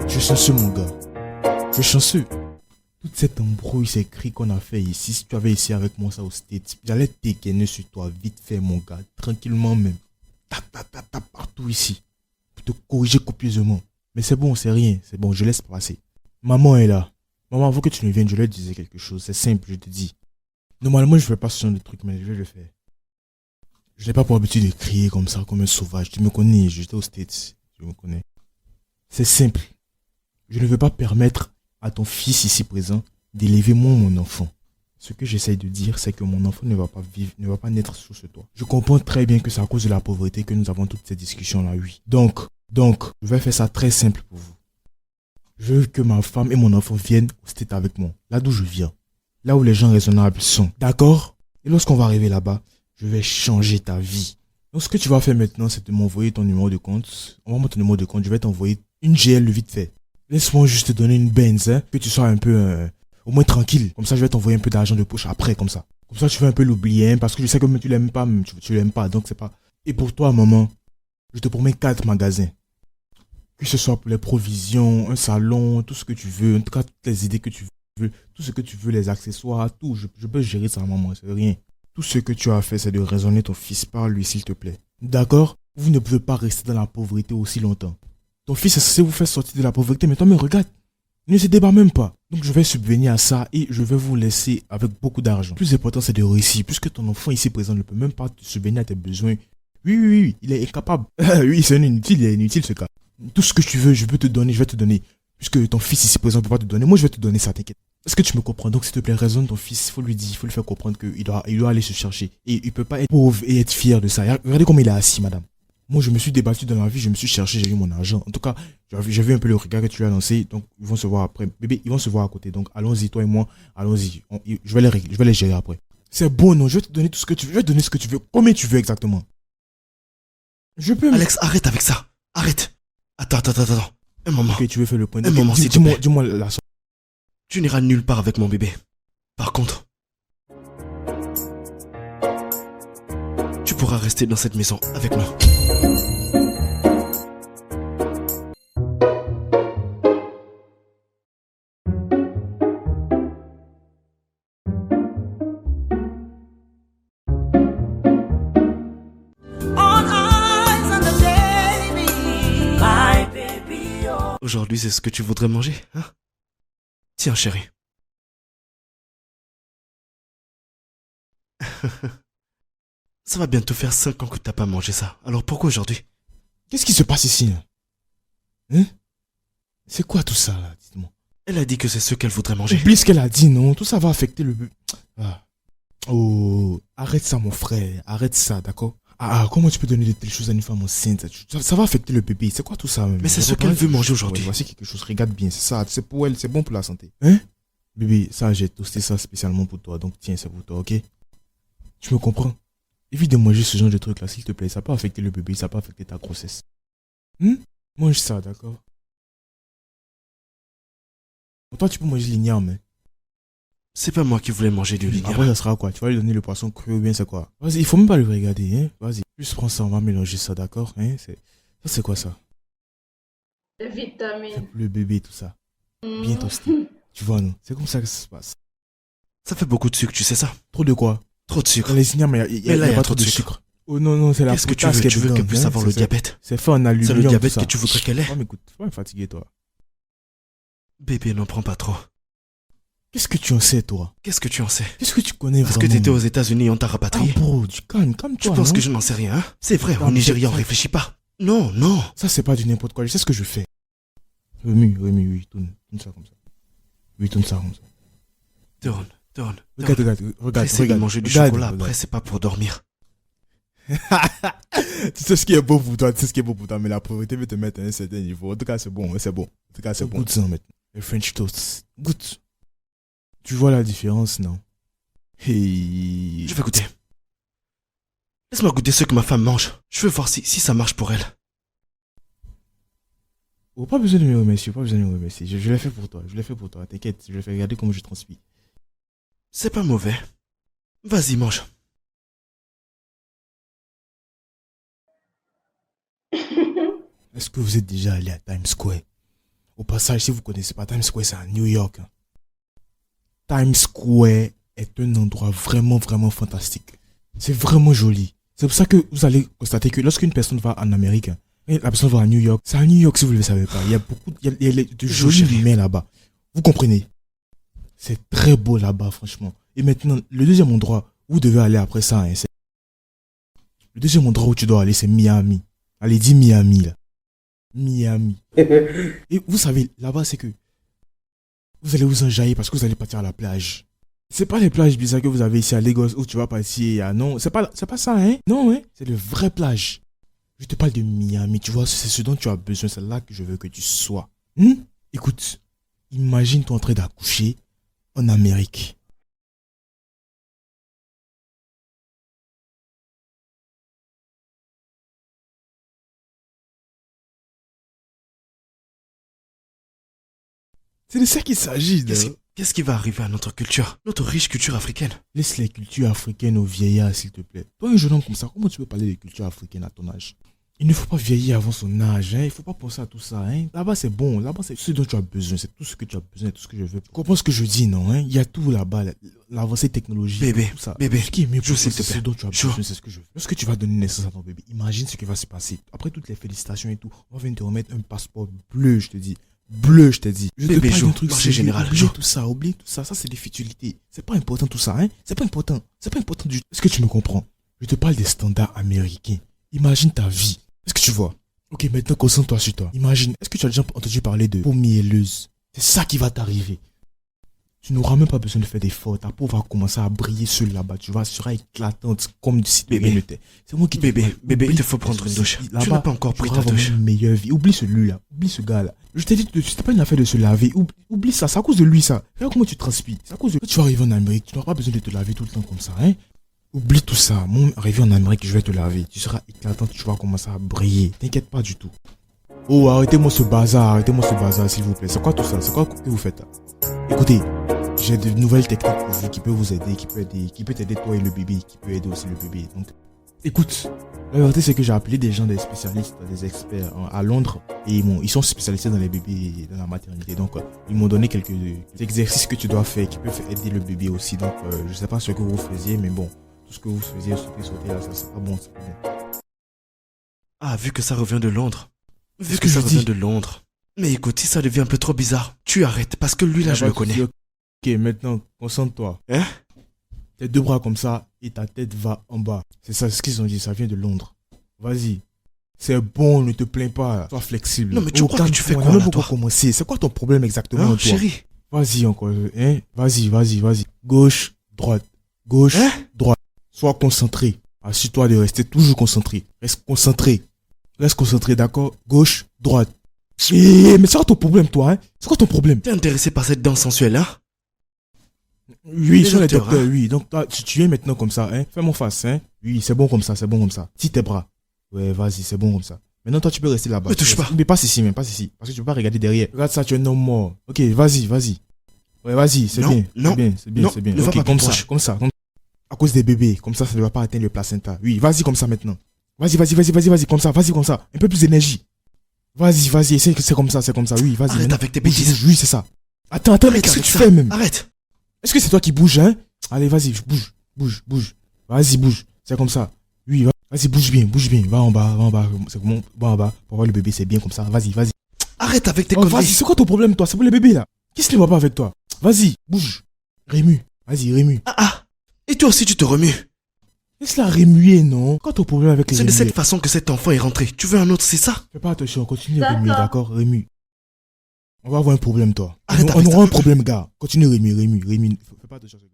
Je suis chanceux, mon gars. Je suis chanceux. Toute cette embrouille, ces cris qu'on a fait ici, si tu avais essayé avec moi ça au States, j'allais te dégainer sur toi, vite fait, mon gars, tranquillement même. Tap, partout ici. Pour te corriger copieusement. Mais c'est bon, c'est rien. C'est bon, je laisse passer. Maman est là. Maman, avant que tu ne viennes, je lui disais quelque chose. C'est simple, je te dis. Normalement, je ne fais pas ce genre de truc, mais je vais le faire. Je n'ai pas pour habitude de crier comme ça, comme un sauvage. Tu me connais, j'étais aux States. Je me connais. C'est simple. Je ne veux pas permettre à ton fils ici présent d'élever mon enfant. Ce que j'essaye de dire, c'est que mon enfant ne va pas vivre, ne va pas naître sous ce toit. Je comprends très bien que c'est à cause de la pauvreté que nous avons toutes ces discussions-là, oui. Donc, je vais faire ça très simple pour vous. Je veux que ma femme et mon enfant viennent au States avec moi, là d'où je viens. Là où les gens raisonnables sont. D'accord? Et lorsqu'on va arriver là-bas, je vais changer ta vie. Donc, ce que tu vas faire maintenant, c'est de m'envoyer ton numéro de compte. Envoie-moi ton numéro de compte, je vais t'envoyer une GL vite fait. Laisse-moi juste te donner une Benz, hein, que tu sois un peu... au moins tranquille. Comme ça, je vais t'envoyer un peu d'argent de poche après, comme ça. Comme ça, tu vas un peu l'oublier, hein, parce que je sais que tu l'aimes pas, tu l'aimes pas, donc c'est pas... Et pour toi, maman, je te promets 4 magasins. Que ce soit pour les provisions, un salon, tout ce que tu veux, en tout cas, toutes les idées que tu veux, tout ce que tu veux, les accessoires, tout, je peux gérer ça, maman, c'est rien. Tout ce que tu as fait, c'est de raisonner ton fils par lui, s'il te plaît. D'accord? Vous ne pouvez pas rester dans la pauvreté aussi longtemps. Ton fils est censé vous faire sortir de la pauvreté, mais toi, me regarde. Il ne se débat même pas. Donc je vais subvenir à ça et je vais vous laisser avec beaucoup d'argent. Le plus important, c'est de réussir. Puisque ton enfant ici présent ne peut même pas subvenir à tes besoins Oui, il est incapable. Oui, c'est un inutile, il est inutile ce gars. Tout ce que tu veux, je peux te donner, je vais te donner. Puisque ton fils ici présent ne peut pas te donner, moi je vais te donner ça, t'inquiète. Est-ce que tu me comprends? Donc s'il te plaît, raisonne ton fils, il faut lui dire, il faut lui faire comprendre qu'il doit aller se chercher. Et il peut pas être pauvre et être fier de ça. Regardez comment il est assis, madame. Moi je me suis débattu dans la vie, je me suis cherché, j'ai eu mon argent. En tout cas, j'ai vu un peu le regard que tu lui as lancé, donc ils vont se voir après. Bébé, ils vont se voir à côté, donc allons-y, toi et moi, allons-y. Je vais les régler, je vais les gérer après. C'est bon, non, je vais te donner tout ce que tu veux, je vais te donner ce que tu veux, combien tu veux exactement. Je peux... Alex, arrête avec ça. Arrête. Attends. Un moment. Ok, tu veux faire le point. Un moment, s'il te plaît. Dis-moi la somme. Tu n'iras nulle part avec mon bébé. Par contre, tu pourras rester dans cette maison avec nous. All eyes on the baby, my baby. Oh. Aujourd'hui, c'est ce que tu voudrais manger, hein? Tiens, chérie. Ça va bientôt faire 5 ans que t'as pas mangé ça. Alors pourquoi aujourd'hui? Qu'est-ce qui se passe ici là? Hein? C'est quoi tout ça là? Dites-moi. Elle a dit que c'est ce qu'elle voudrait manger. Oublie ce qu'elle a dit, non? Tout ça va affecter le... Ah. Oh, arrête ça mon frère. Arrête ça, d'accord? Comment tu peux donner de telles choses à une femme enceinte? Ça va affecter le bébé. C'est quoi tout ça? Mais c'est ce qu'elle veut manger aujourd'hui. Ouais, voici quelque chose. Regarde bien, c'est ça. C'est pour elle, c'est bon pour la santé. Hein? Bébé, ça, j'ai toasté ça spécialement pour toi. Donc tiens, c'est pour toi, ok? Tu me comprends? Évite de manger ce genre de truc là, s'il te plaît. Ça peut affecter le bébé, ça peut affecter ta grossesse. Mange ça, d'accord? Pour toi, tu peux manger l'igname, hein? C'est pas moi qui voulais manger du ligname. Après, ça sera quoi? Tu vas lui donner le poisson cru ou bien c'est quoi? Vas-y, il faut même pas le regarder, hein? Vas-y, juste prends ça, on va mélanger ça, d'accord? Hein? Ça, c'est quoi ça? Les vitamines. Le bébé, tout ça. Bien toasté. Tu vois, non? C'est comme ça que ça se passe. Ça fait beaucoup de sucre, tu sais ça? Trop de quoi? Trop de sucre. Dans les ignames, il y a pas trop de sucre. Oh non, c'est la Qu'est-ce que tu potasse veux? qui est Tu veux dedans, qu'elle puisse hein? avoir le diabète? C'est fait en aluminium. C'est le diabète tout ça. que tu voudrais qu'elle ait? Oh, mais écoute, faut pas me fatiguer, toi. Bébé, n'en prends pas trop. Qu'est-ce que tu en sais, toi? Qu'est-ce que tu en sais? Qu'est-ce que tu connais Parce vraiment? que t'étais aux États-Unis et on t'a rapatrié. Bro, tu calme-toi. Tu penses que je n'en sais rien, hein? C'est vrai, au Nigeria, on réfléchit pas. Non. Ça, c'est pas du n'importe quoi. Je sais ce que je fais. Oui, tourne ça comme ça. Oui, tourne ça comme ça. Tourne. Regarde. Essaye de manger du chocolat, après c'est pas pour dormir. Tu sais ce qui est beau pour toi, mais la pauvreté veut te mettre à un certain niveau. En tout cas, c'est bon. En tout cas, c'est bon. Goûte ça maintenant. Le French toast. Goûte. Tu vois la différence, non? Hey. Je vais goûter. Laisse-moi goûter ce que ma femme mange. Je veux voir si ça marche pour elle. Oh, pas besoin de me remercier, Je l'ai fait pour toi, t'inquiète. Je vais faire regarder comment je transpire. C'est pas mauvais. Vas-y, mange. Est-ce que vous êtes déjà allé à Times Square? Au passage, si vous connaissez pas Times Square, c'est à New York. Times Square est un endroit vraiment fantastique. C'est vraiment joli. C'est pour ça que vous allez constater que lorsqu'une personne va en Amérique, et la personne va à New York, c'est à New York si vous ne le savez pas. Il y a de jolis humains là-bas. Vous comprenez? C'est très beau là-bas, franchement. Et maintenant, le deuxième endroit où vous devez aller après ça, hein, le deuxième endroit où tu dois aller, c'est Miami. Allez, dis Miami, là. Miami. Et vous savez, là-bas, c'est que vous allez vous enjailler parce que vous allez partir à la plage. C'est pas les plages bizarres que vous avez ici à Lagos où tu vas partir à... Non, c'est pas ça, hein. Non, hein. C'est les vraies plages. Je te parle de Miami, tu vois, c'est ce dont tu as besoin. C'est là que je veux que tu sois. Écoute, imagine-toi en train d'accoucher en Amérique. C'est de ça qu'il s'agit. Qu'est-ce qui va arriver à notre culture? Notre riche culture africaine? Laisse les cultures africaines aux vieillards, s'il te plaît. Toi, un jeune homme comme ça, comment tu peux parler des cultures africaines à ton âge? Il ne faut pas vieillir avant son âge, hein. Il ne faut pas penser à tout ça, hein. Là-bas, c'est bon. Là-bas, c'est ce dont tu as besoin. C'est tout ce que tu as besoin, tout ce que je veux. Tu comprends ce que je dis, non, hein? Il y a tout là-bas. L'avancée technologique. Bébé, tout ça. bébé. Ce qui est mieux pour toi, s'il te c'est plaît. ce dont tu as besoin, c'est ce que je veux. Lorsque tu vas donner naissance à ton bébé, imagine ce qui va se passer. Après toutes les félicitations et tout, on va venir te remettre un passeport bleu, je te dis. Bleu, je te dis. Je Bébé, te parle d'un joue, marché général, Oublie joue. tout ça, ça c'est des futilités. C'est pas important tout ça, hein. C'est pas important du tout. Est-ce que tu me comprends? Je te parle des standards américains. Imagine ta vie. Est-ce que tu vois? Ok, maintenant concentre-toi sur toi. Imagine, est-ce que tu as déjà entendu parler de peau mielleuse? C'est ça qui va t'arriver. Tu n'auras même pas besoin de faire d'efforts. Ta peau va commencer à briller seule là-bas. Tu vois, elle sera éclatante comme si de rien n'était. C'est moi qui te Bébé, il te faut prendre une douche. Tu n'as pas encore pris ta douche. Une meilleure vie. Oublie celui-là. Oublie ce gars-là. Je t'ai dit, c'était pas une affaire de se laver. Oublie ça. C'est à cause de lui, ça. Regarde comment tu transpires. C'est à cause de lui. Quand tu vas arriver en Amérique, tu n'auras pas besoin de te laver tout le temps comme ça, hein. Oublie tout ça. Moi, arrivé en Amérique, je vais te laver. Tu seras éclatante. Tu vas commencer à briller. T'inquiète pas du tout. Oh, arrêtez-moi ce bazar, s'il vous plaît. C'est quoi tout ça? C'est quoi que vous faites là? Écoutez, j'ai de nouvelles techniques pour vous qui peuvent vous aider, qui peut t'aider toi et le bébé, qui peut aider aussi le bébé. Donc, écoute, la vérité c'est que j'ai appelé des gens, des spécialistes, des experts à Londres et ils sont spécialisés dans les bébés et dans la maternité. Donc, ils m'ont donné quelques exercices que tu dois faire qui peuvent aider le bébé aussi. Donc, je sais pas ce que vous faisiez, mais bon, tout ce que vous faisiez, sauter là, ça c'est pas bon, c'est pas bien. Ah, vu que ça revient de Londres. Vu que ça revient de Londres. Mais écoute, si ça devient un peu trop bizarre, tu arrêtes parce que lui là, je le connais. Ok, maintenant, concentre-toi. Hein? Tes deux bras comme ça et ta tête va en bas. C'est ça ce qu'ils ont dit, ça vient de Londres. Vas-y. C'est bon, ne te plains pas. Sois flexible. Non, mais tu crois que tu fais quoi là, toi? Commencer. C'est quoi ton problème exactement, Hein, toi? chérie? Vas-y encore, hein? Vas-y. Gauche, droite. Gauche, Hein? droite. Sois concentré. Assure-toi de rester toujours concentré. Reste concentré, d'accord? Gauche, droite. Mais c'est quoi ton problème, toi, hein? C'est quoi ton problème? T'es intéressé par cette danse sensuelle, hein? Oui, ils sont les docteurs, docteurs, hein? oui. Donc, toi, tu es maintenant comme ça, hein? Fais mon face, hein? Oui, c'est bon comme ça. Tire tes bras. Ouais, vas-y, c'est bon comme ça. Maintenant, toi, tu peux rester là-bas. Me touche pas. Mais passe ici. Parce que tu peux pas regarder derrière. Regarde ça, tu es un homme mort. Ok, vas-y. Ouais, vas-y, c'est Non, bien. non, C'est bien. ne va Ok, pas comme plus ça, proche. comme ça. À cause des bébés, comme ça ne va pas atteindre le placenta. Oui, vas-y comme ça maintenant. Vas-y, comme ça. Un peu plus d'énergie. Vas-y, c'est comme ça. Oui, vas-y. Arrête maintenant. avec tes Bouge, bêtises. oui, c'est ça. Attends, mais Arrête qu'est-ce que avec tu ça. fais même? Arrête. Est-ce que c'est toi qui bouges, hein? Allez, vas-y, bouge. Vas-y, bouge. C'est comme ça. Oui, vas-y, bouge bien. Va en bas. C'est bon, va en bas. Pour voir le bébé, c'est bien comme ça. Vas-y. Arrête avec tes Oh, vas-y, conneries. c'est quoi ton problème, toi? C'est pour le bébé, là. Qu'est-ce qui ne va pas avec toi? Vas-y, bouge. Remue. Vas-y, remue. Ah. Et toi aussi, tu te remues. Laisse-la remuer, non? Quoi ton problème avec les C'est de remuer? cette façon que cet enfant est rentré. Tu veux un autre, c'est ça? Fais pas attention, continue à remuer, d'accord? Remue. On va avoir un problème, toi. Arrête On avec aura ça. un problème, gars. Continue, remue. Fais pas attention, gars.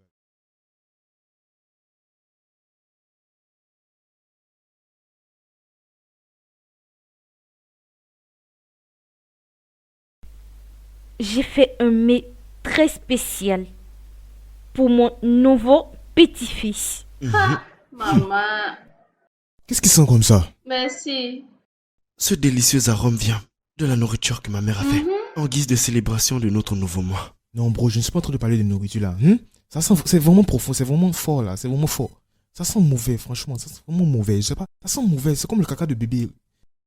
J'ai fait un mets très spécial pour mon nouveau petit-fils. Maman, Qu'est-ce qui sent comme ça? merci. Ce délicieux arôme vient de la nourriture que ma mère a fait en guise de célébration de notre nouveau mois. Non, bro, je ne suis pas en train de parler de nourriture, là. Ça sent, c'est vraiment profond, c'est vraiment fort, là. C'est vraiment fort. Ça sent mauvais, franchement. Ça sent vraiment mauvais. Je sais pas. Ça sent mauvais. C'est comme le caca de bébé.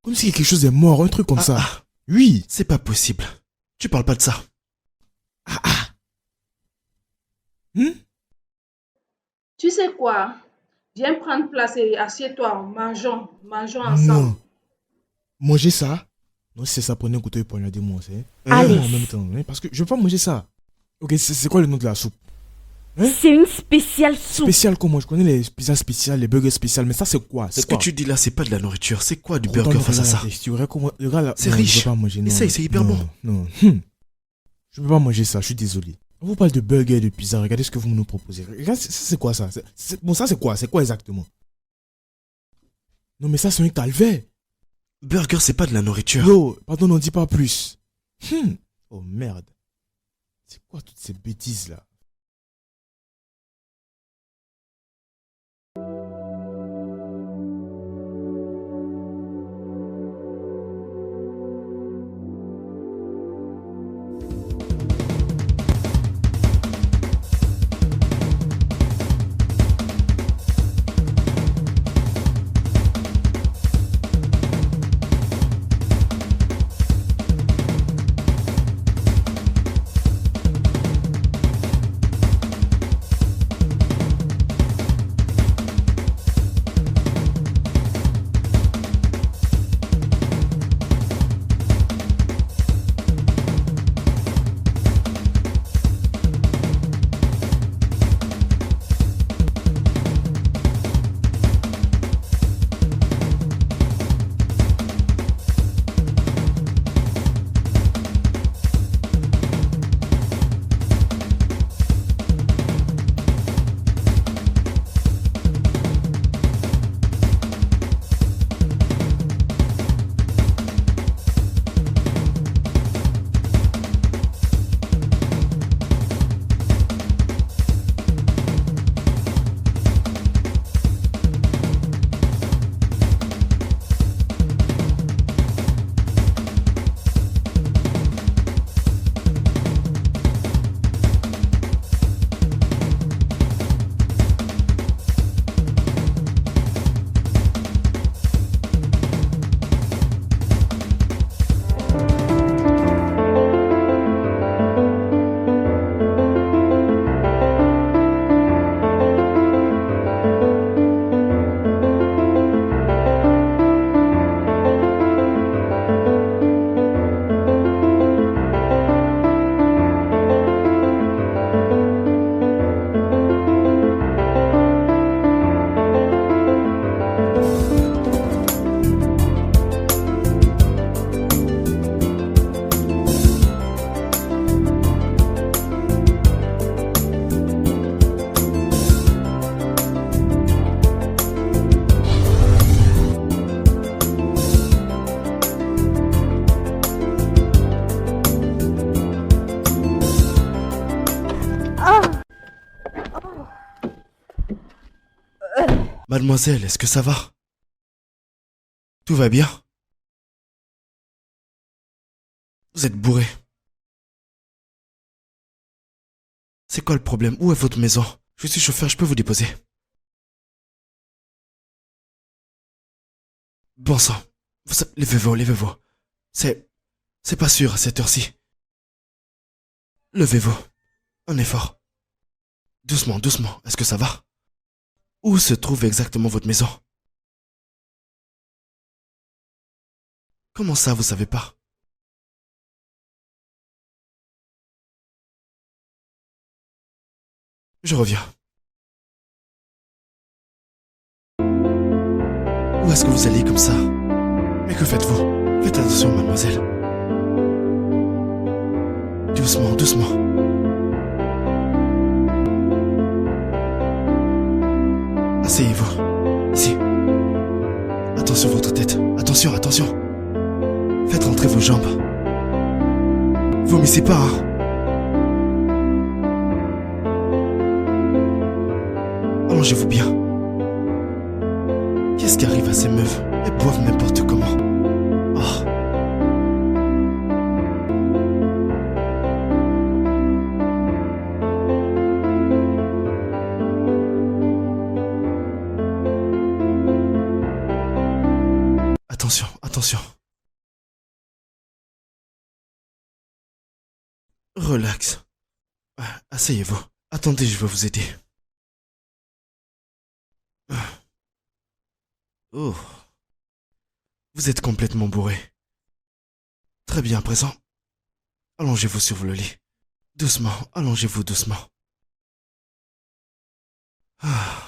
Comme si quelque chose est mort, un truc comme ça. Oui. C'est pas possible. Tu parles pas de ça. Tu sais quoi? Viens prendre place et assieds-toi. Mangeons ensemble. Non. Manger ça? Non, si c'est ça, prenez un couteau et poignardez-moi, c'est. Allez. En même temps, hein, parce que je veux pas manger ça. Ok, c'est quoi le nom de la soupe? Hein? C'est une spéciale soupe. Spécial comment? Je connais les pizzas spéciales, les burgers spéciales, mais ça c'est quoi? Ce C'est que quoi? tu dis là, c'est pas de la nourriture. C'est quoi du Regarde burger face à ça? Le gars là, C'est non, riche. Je peux pas manger, non. Essaye, c'est hyper Non, bon. Non. Je peux pas manger ça, je suis désolé. On vous parle de burger, de pizza, regardez ce que vous nous proposez. Regarde, c'est quoi ça? Bon, ça c'est quoi? C'est quoi exactement? Non mais ça c'est un calvaire. Burger, c'est pas de la nourriture. Yo, pardon, n'en dis pas plus. Oh merde. C'est quoi toutes ces bêtises là? Mademoiselle, est-ce que ça va? Tout va bien? Vous êtes bourré. C'est quoi le problème? Où est votre maison? Je suis chauffeur, je peux vous déposer. Bon sang. Levez-vous, levez-vous. C'est pas sûr à cette heure-ci. Levez-vous. Un effort. Doucement, doucement. Est-ce que ça va? Où se trouve exactement votre maison? Comment ça, vous savez pas? Je reviens. Où est-ce que vous allez comme ça? Mais que faites-vous? Faites attention, mademoiselle. Doucement, doucement. Asseyez-vous. Ici. Attention votre tête. Attention, attention. Faites rentrer vos jambes. Vomissez pas, hein. Allongez-vous bien. Qu'est-ce qui arrive à ces meufs? Elles boivent n'importe comment. Oh. Attention, attention. Relax. Asseyez-vous. Attendez, je vais vous aider. Oh. Vous êtes complètement bourré. Très bien, à présent. Allongez-vous sur le lit. Doucement, allongez-vous doucement. Ah.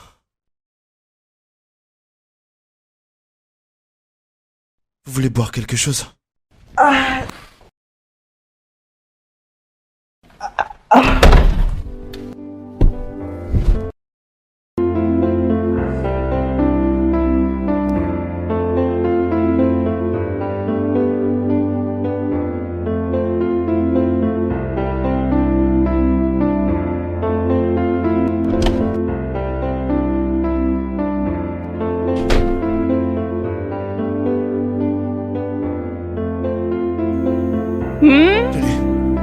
Vous voulez boire quelque chose? Tenez,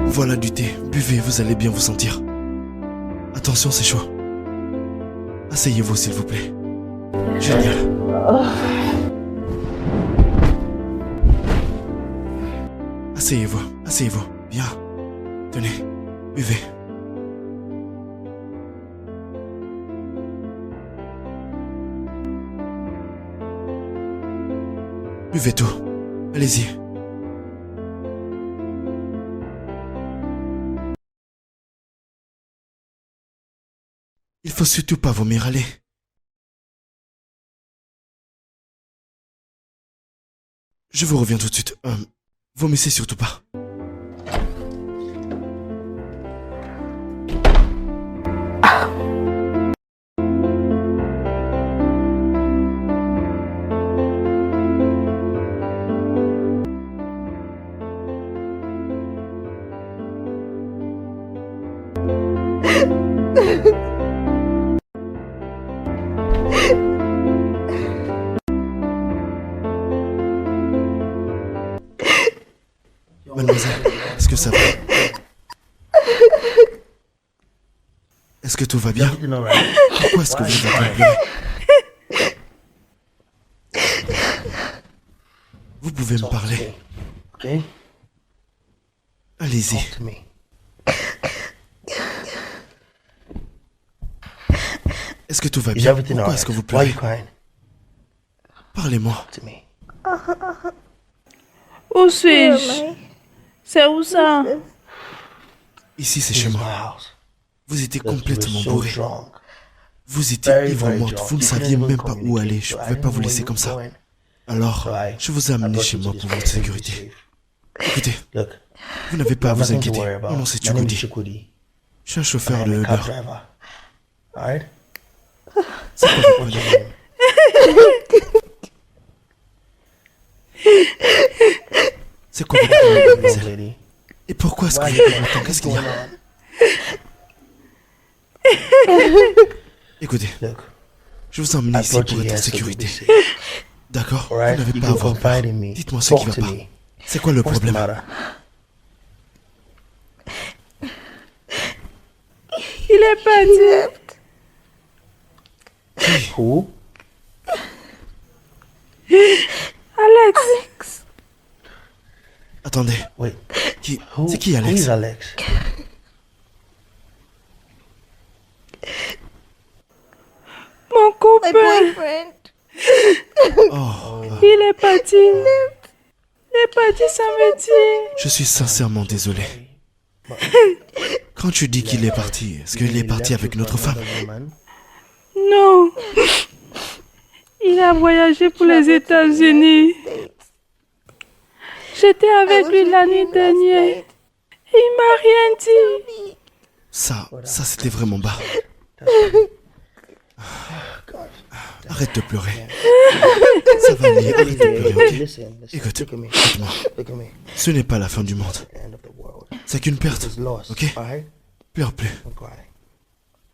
voilà du thé. Buvez, vous allez bien vous sentir. Attention, c'est chaud. Asseyez-vous, s'il vous plaît. Génial. Asseyez-vous, asseyez-vous. Bien. Tenez, buvez. Buvez tout. Allez-y. Il faut surtout pas vomir, allez. Je vous reviens tout de suite. Vomissez surtout pas. Mademoiselle, est-ce que ça va? Est-ce que tout va bien? Pourquoi est-ce que vous êtes en train de pleurer? Vous pouvez me parler. Allez-y. Est-ce que tout va bien? Pourquoi est-ce que vous pleurez? Parlez-moi. Où suis-je? C'est où ça? Ici, c'est chez moi. Vous étiez complètement bourré. Vous étiez ivre morte. Vous ne saviez même pas où aller. Je ne pouvais pas vous laisser comme ça. Alors, je vous ai amené chez moi pour votre sécurité. Écoutez, vous n'avez pas à vous inquiéter. Mon nom, c'est Chukwudi. Je suis un chauffeur de Uber. C'est quoi votre problème? C'est quoi votre problème, mademoiselle? Et pourquoi est-ce que vous pleurez autant? Qu'est-ce qu'il y a? Écoutez, Je vous ai emmené I ici brought pour you être en here so you'll be sécurité. safe. D'accord? All right? Vous n'avez You pas à can avoir peur. confide in me. Dites-moi ce qui Talk va to pas. me. C'est quoi le What's the problème? matter? Il est parti. Who? Alex. Attendez. Wait. C'est qui Who Alex? is Alex? Mon copain. Oh, Il est parti. Il est parti samedi. je suis sincèrement désolé. Quand tu dis qu'il est parti, est-ce qu'il est parti avec une autre femme? Non. Il a voyagé pour les États-Unis. J'étais avec lui l'année dernière. Il m'a rien dit. Ça c'était vraiment bas. Arrête de pleurer. Ça va aller, arrête de pleurer, ok? Listen. Écoute, Look at me. écoute-moi. Look at me. Ce n'est pas la fin du monde. End of the world. C'est qu'une perte, It's lost. ok? All right? Pleure plus. Don't cry.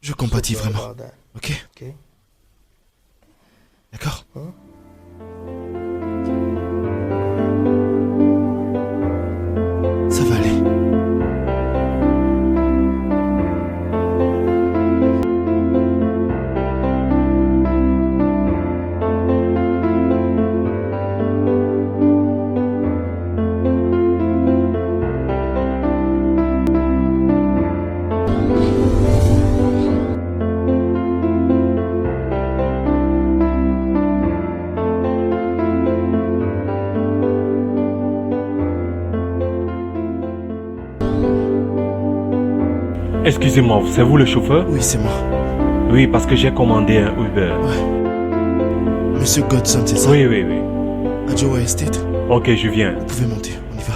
Je compatis Sorry vraiment, about that. ok? Okay? D'accord? Ça va aller. Excusez-moi, c'est vous le chauffeur? Oui, c'est moi. Oui, parce que j'ai commandé un Uber. Monsieur Godson, c'est ça? Oui, oui, oui. À Joe Estate? Ok, je viens. Vous pouvez monter, on y va.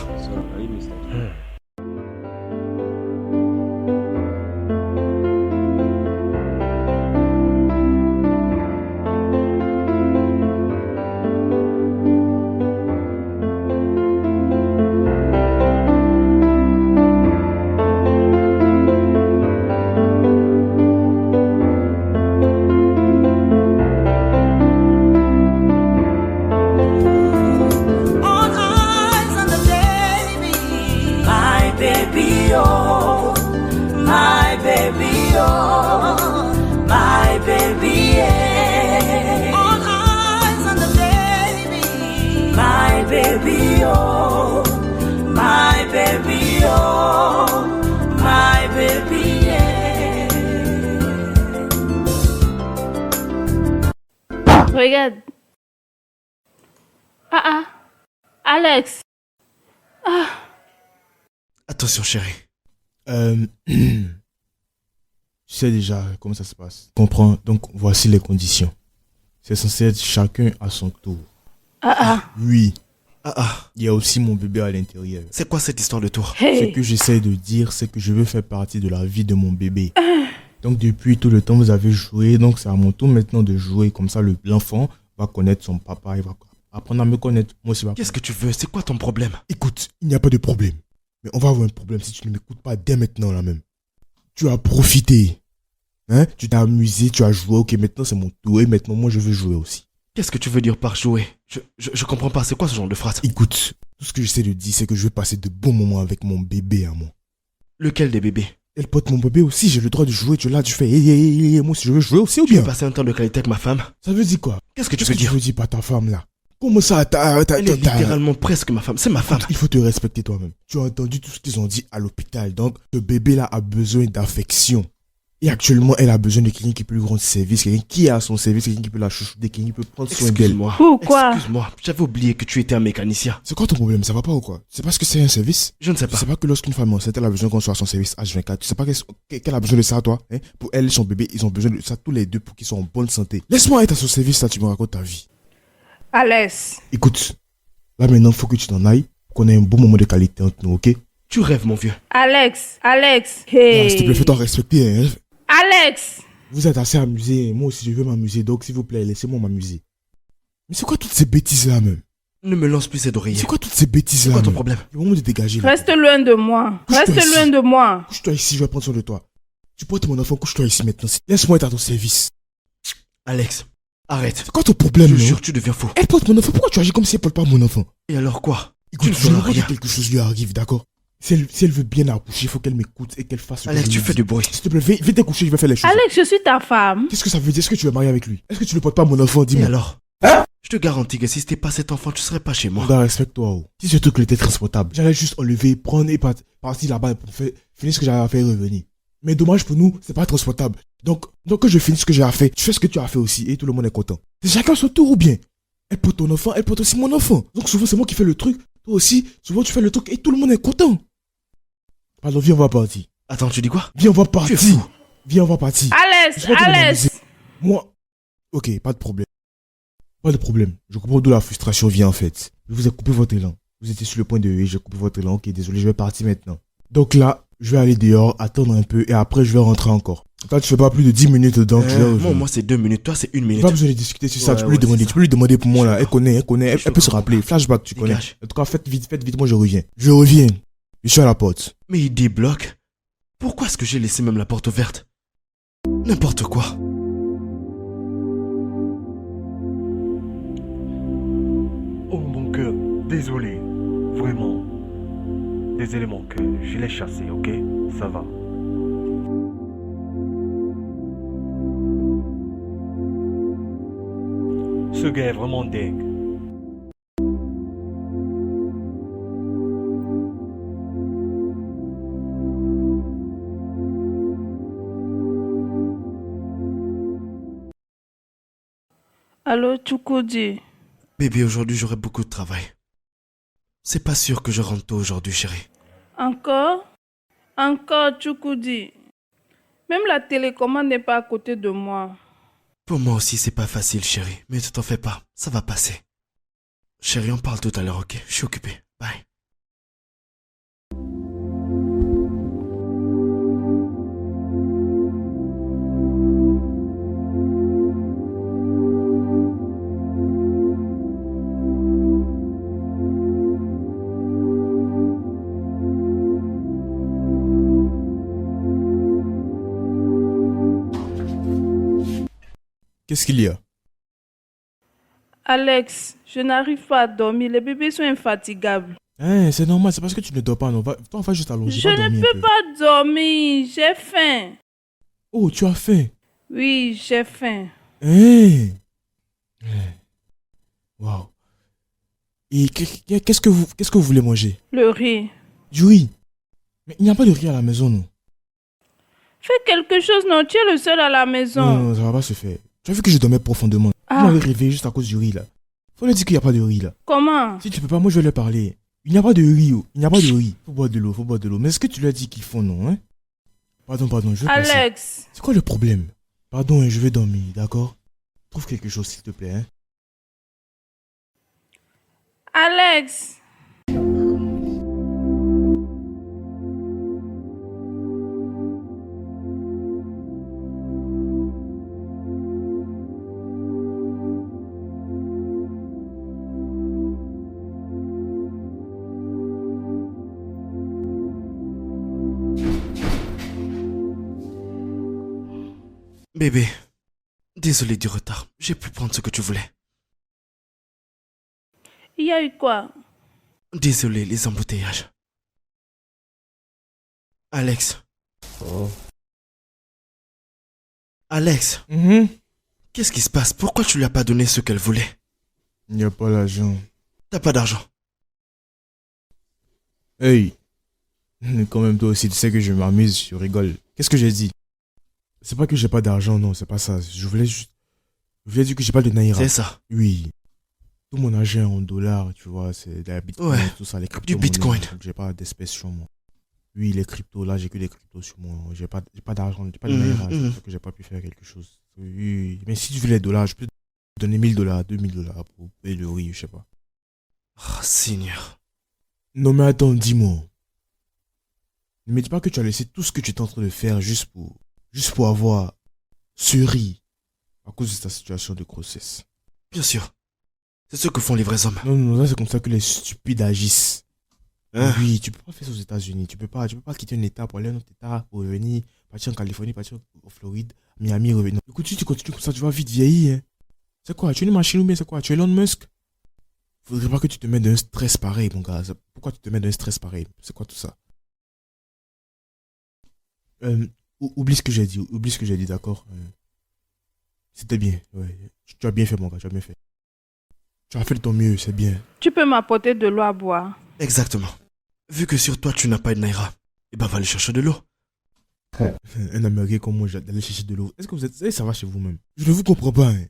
All eyes on the baby, my baby, oh, my baby, oh, my baby, yeah. All eyes on the baby, my baby, oh, my baby, oh, my baby, yeah. Regarde. Ah. Alex. Attention, chérie. Tu sais déjà comment ça se passe. Comprends, donc voici les conditions. C'est censé être chacun à son tour. Oui, il y a aussi mon bébé à l'intérieur. C'est quoi cette histoire de tour? Ce Hey. que j'essaie de dire, c'est que je veux faire partie de la vie de mon bébé. Donc depuis tout le temps, vous avez joué, donc c'est à mon tour maintenant de jouer. Comme ça, l'enfant va connaître son papa, il va apprendre à me connaître. Moi aussi, Qu'est-ce que tu veux? C'est quoi ton problème? Écoute, il n'y a pas de problème. Mais on va avoir un problème si tu ne m'écoutes pas dès maintenant là même. Tu as profité. Hein? Tu t'es amusé, tu as joué. Ok, maintenant c'est mon tour et maintenant moi je veux jouer aussi. Qu'est-ce que tu veux dire par jouer? Je comprends pas, c'est quoi ce genre de phrase? Écoute, tout ce que j'essaie de dire c'est que je veux passer de bons moments avec mon bébé à moi. Lequel des bébés? Elle porte mon bébé aussi, j'ai le droit de jouer. Tu es là, tu fais hey, moi si je veux jouer aussi ou Tu veux bien? passer un temps de qualité avec ma femme? Ça veut dire quoi? Qu'est-ce que tu Qu'est-ce veux que tu dire? veux dire par ta femme là? Comment ça Elle est littéralement presque ma femme, c'est ma femme. Il faut te respecter toi-même. Tu as entendu tout ce qu'ils ont dit à l'hôpital. Donc, ce bébé-là a besoin d'affection. Et actuellement, elle a besoin de quelqu'un qui peut lui rendre service, quelqu'un qui est à son service, quelqu'un qui peut la chouchouter, quelqu'un qui peut prendre soin d'elle. Excuse-moi. Pourquoi? Excuse-moi, j'avais oublié que tu étais un mécanicien. C'est quoi ton problème? Ça va pas ou quoi? C'est parce que c'est un service? Je ne sais Tu pas. sais pas que lorsqu'une femme est enceinte, elle a besoin qu'on soit à son service H24. Tu sais pas qu'elle a besoin de ça, toi? Hein? Pour elle et son bébé, ils ont besoin de ça tous les deux pour qu'ils soient en bonne santé. Laisse-moi être à son service, là, tu me racontes ta vie. Alex. Écoute, là maintenant, faut que tu t'en ailles, qu'on ait un bon moment de qualité entre nous, ok? Tu rêves, mon vieux. Alex. Ah, s'il te plaît, fais-toi respecter, hein? Alex. Vous êtes assez amusé, moi aussi je veux m'amuser, donc s'il vous plaît, laissez-moi m'amuser. Mais c'est quoi toutes ces bêtises-là, même? Ne me lance plus ces d'oreiller. C'est quoi toutes ces C'est bêtises-là, quoi ton même? problème? Le moment de dégager, là. Reste loin de moi. Couche-toi Reste ici. loin de moi. Couche-toi ici, je vais prendre soin de toi. Tu portes mon enfant, couche-toi ici maintenant. Laisse-moi être à ton service. Alex, Arrête. C'est quoi ton problème, Je non? jure, tu deviens fou. Elle porte mon enfant. Pourquoi tu agis comme si elle porte pas mon enfant? Et alors quoi? Écoute, ne je feras veux rien. que quelque chose lui arrive, d'accord? Si elle veut bien accoucher, il faut qu'elle m'écoute et qu'elle fasse ce que Alex, je tu lui fais dis. du bruit. S'il te plaît, viens t'accoucher, je vais faire les choses. Alex, je suis ta femme. Qu'est-ce que ça veut dire? Est-ce que tu veux marier avec lui? Est-ce que tu ne portes pas mon enfant? Et Dis-moi. alors? Je te garantis que si c'était pas cet enfant, tu serais pas chez moi. Regarde, respecte-toi. Oh. Si ce truc était transportable, j'allais juste enlever, prendre et partir là-bas pour finir ce que j'avais à faire et revenir. Mais dommage pour nous, c'est pas transportable. Donc que je finisse ce que j'ai à faire, tu fais ce que tu as fait aussi et tout le monde est content. C'est chacun son tour ou bien? Elle porte ton enfant, elle porte aussi mon enfant. Donc souvent c'est moi qui fais le truc, toi aussi, souvent tu fais le truc et tout le monde est content. Pardon, viens on va partir. Attends, tu dis quoi? Viens on va Tu es partir. fou. Viens on va partir. Alex, Je vais te demander. Alex. Moi, ok, pas de problème. Pas de problème. Je comprends d'où la frustration vient en fait. Je vous ai coupé votre élan. Vous étiez sur le point de huer, j'ai coupé votre élan. Ok, désolé, je vais partir maintenant. Donc là, je vais aller dehors, attendre un peu et après je vais rentrer encore. Toi, tu fais pas plus de 10 minutes dedans. tu vas revenir. Moi c'est 2 minutes, toi c'est 1 minute. Pas besoin de discuter sur ça, Ouais, tu peux lui ouais, demander, c'est tu peux lui demander pour moi là. Elle connaît, elle Je peut se comprends. rappeler. Flashback, tu connais. Dégage. En tout cas, faites vite, moi je reviens. Je reviens. Je suis à la porte. Mais il débloque. Pourquoi est-ce que j'ai laissé même la porte ouverte? N'importe quoi. Oh mon cœur, désolé, vraiment. Désolé mon cœur, je l'ai chassé, ok? Ça va. Ce gars est vraiment dingue. Allô, Chukudi. Bébé, aujourd'hui j'aurai beaucoup de travail. C'est pas sûr que je rentre tôt aujourd'hui, chérie. Encore? Encore, Chukudi. Même la télécommande n'est pas à côté de moi. Pour moi aussi c'est pas facile, chérie. Mais ne t'en fais pas, ça va passer. Chérie, on parle tout à l'heure, ok? Je suis occupé. Bye. Qu'est-ce qu'il y a? Alex, je n'arrive pas à dormir. Les bébés sont infatigables. Hein, c'est normal, c'est parce que tu ne dors pas, non. Toi, on va juste allonger. Je va dormir ne un peux peu. pas dormir. J'ai faim. Oh, tu as faim. Oui, j'ai faim. Hein? Waouh. Et qu'est-ce que vous voulez manger? Le riz. Du riz. Mais il n'y a pas de riz à la maison, non? Fais quelque chose, non? Tu es le seul à la maison. Non, ça va pas se faire. Tu as vu que je dormais profondément. Ah. Vous m'avez réveillé juste à cause du riz, là. Faut leur dire qu'il n'y a pas de riz, là. Comment? Si tu peux pas, moi je vais leur parler. Il n'y a pas de riz, oh. Il n'y a pas de riz. Faut boire de l'eau. Mais est-ce que tu leur dis qu'ils font, non, hein? Pardon, je vais passer. Alex. C'est quoi le problème? Pardon, hein, je vais dormir, d'accord? Trouve quelque chose, s'il te plaît, hein? Alex. Bébé, désolé du retard. J'ai pu prendre ce que tu voulais. Il y a eu quoi? Désolé, les embouteillages. Alex. Oh. Alex, qu'est-ce qui se passe? Pourquoi tu lui as pas donné ce qu'elle voulait? Il n'y a pas l'argent. T'as pas d'argent. Hey! Quand même, toi aussi, tu sais que je m'amuse, je rigole. Qu'est-ce que j'ai dit? C'est pas que j'ai pas d'argent, non, c'est pas ça. Je voulais dire que j'ai pas de naira. C'est ça. Oui. Tout mon argent est en dollars, tu vois, c'est de la bitcoin, Ouais, tout ça, les cryptos. du bitcoin. J'ai pas d'espèces sur moi. Oui, les cryptos, là, j'ai que des cryptos sur moi. J'ai pas d'argent, j'ai pas de naira. C'est pour ça que j'ai pas pu faire quelque chose. Oui, mais si tu veux les dollars, je peux te donner $1000, $2000 pour payer le riz, je sais pas. Oh, Seigneur. Non, mais attends, dis-moi. Ne me dis pas que tu as laissé tout ce que tu es en train de faire juste pour avoir ce riz à cause de ta situation de grossesse. Bien sûr. C'est ce que font les vrais hommes. Non, là, c'est comme ça que les stupides agissent. Hein? Oui, tu peux pas faire ça aux États-Unis. Tu peux pas quitter un État pour aller à un autre État, pour revenir, partir en Californie, partir en Floride, Miami, revenir. Écoute, si tu continues comme ça, tu vas vite vieillir, hein. C'est quoi? Tu es une machine ou bien c'est quoi? Tu es Elon Musk? Faudrait pas que tu te mettes d'un stress pareil, mon gars. Pourquoi tu te mets d'un stress pareil? C'est quoi tout ça? Oublie ce que j'ai dit. Oublie ce que j'ai dit, d'accord? C'était bien. Ouais. Tu as bien fait, mon gars. Tu as bien fait. Tu as fait de ton mieux, c'est bien. Tu peux m'apporter de l'eau à boire. Exactement. Vu que sur toi, tu n'as pas de Naira, eh ben va aller chercher de l'eau. Un Américain comme moi, d'aller chercher de l'eau. Est-ce que vous êtes... ça va chez vous-même? Je ne vous comprends pas, hein.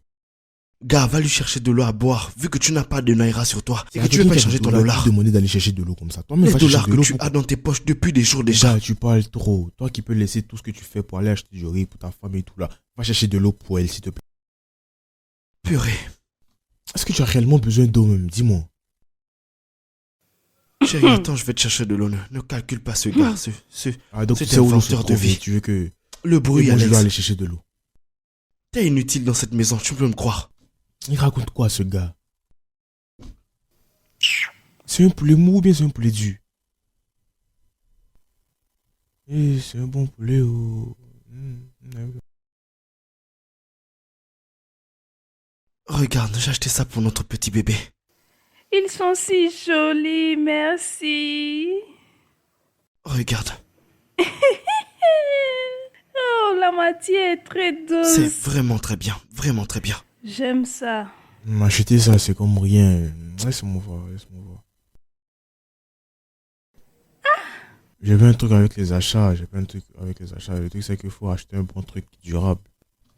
Gars, va lui chercher de l'eau à boire, vu que tu n'as pas de Naira sur toi. Et que tu veux pas changer ton dollar. Tu demander d'aller chercher de l'eau comme ça. Toi-même, Les va chercher dollars de que l'eau. tu as dans tes poches depuis des jours déjà. Gars, tu parles trop. Toi qui peux laisser tout ce que tu fais pour aller acheter du riz pour ta femme et tout là. Va chercher de l'eau pour elle, s'il te plaît. Purée. Est-ce que tu as réellement besoin d'eau même? Dis-moi. Chérie, attends, je vais te chercher de l'eau. Ne calcule pas ce gars. Donc c'est tu sais où l'eau se inventeur de trouve et vie. tu veux que... Le bruit, moi, je Alex. dois aller chercher de l'eau. T'es inutile dans cette maison, tu peux me croire. Il raconte quoi, ce gars? C'est un poulet mou ou bien c'est un poulet dur? Eh, c'est un bon poulet, oh. Regarde, j'ai acheté ça pour notre petit bébé. Ils sont si jolis, merci. Regarde, Oh, la matière est très c'est douce. vraiment très bien, vraiment très bien. J'aime ça. M'acheter ça, c'est comme rien. Laisse-moi voir, laisse-moi voir. J'avais un truc avec les achats, Le truc, c'est qu'il faut acheter un bon truc durable.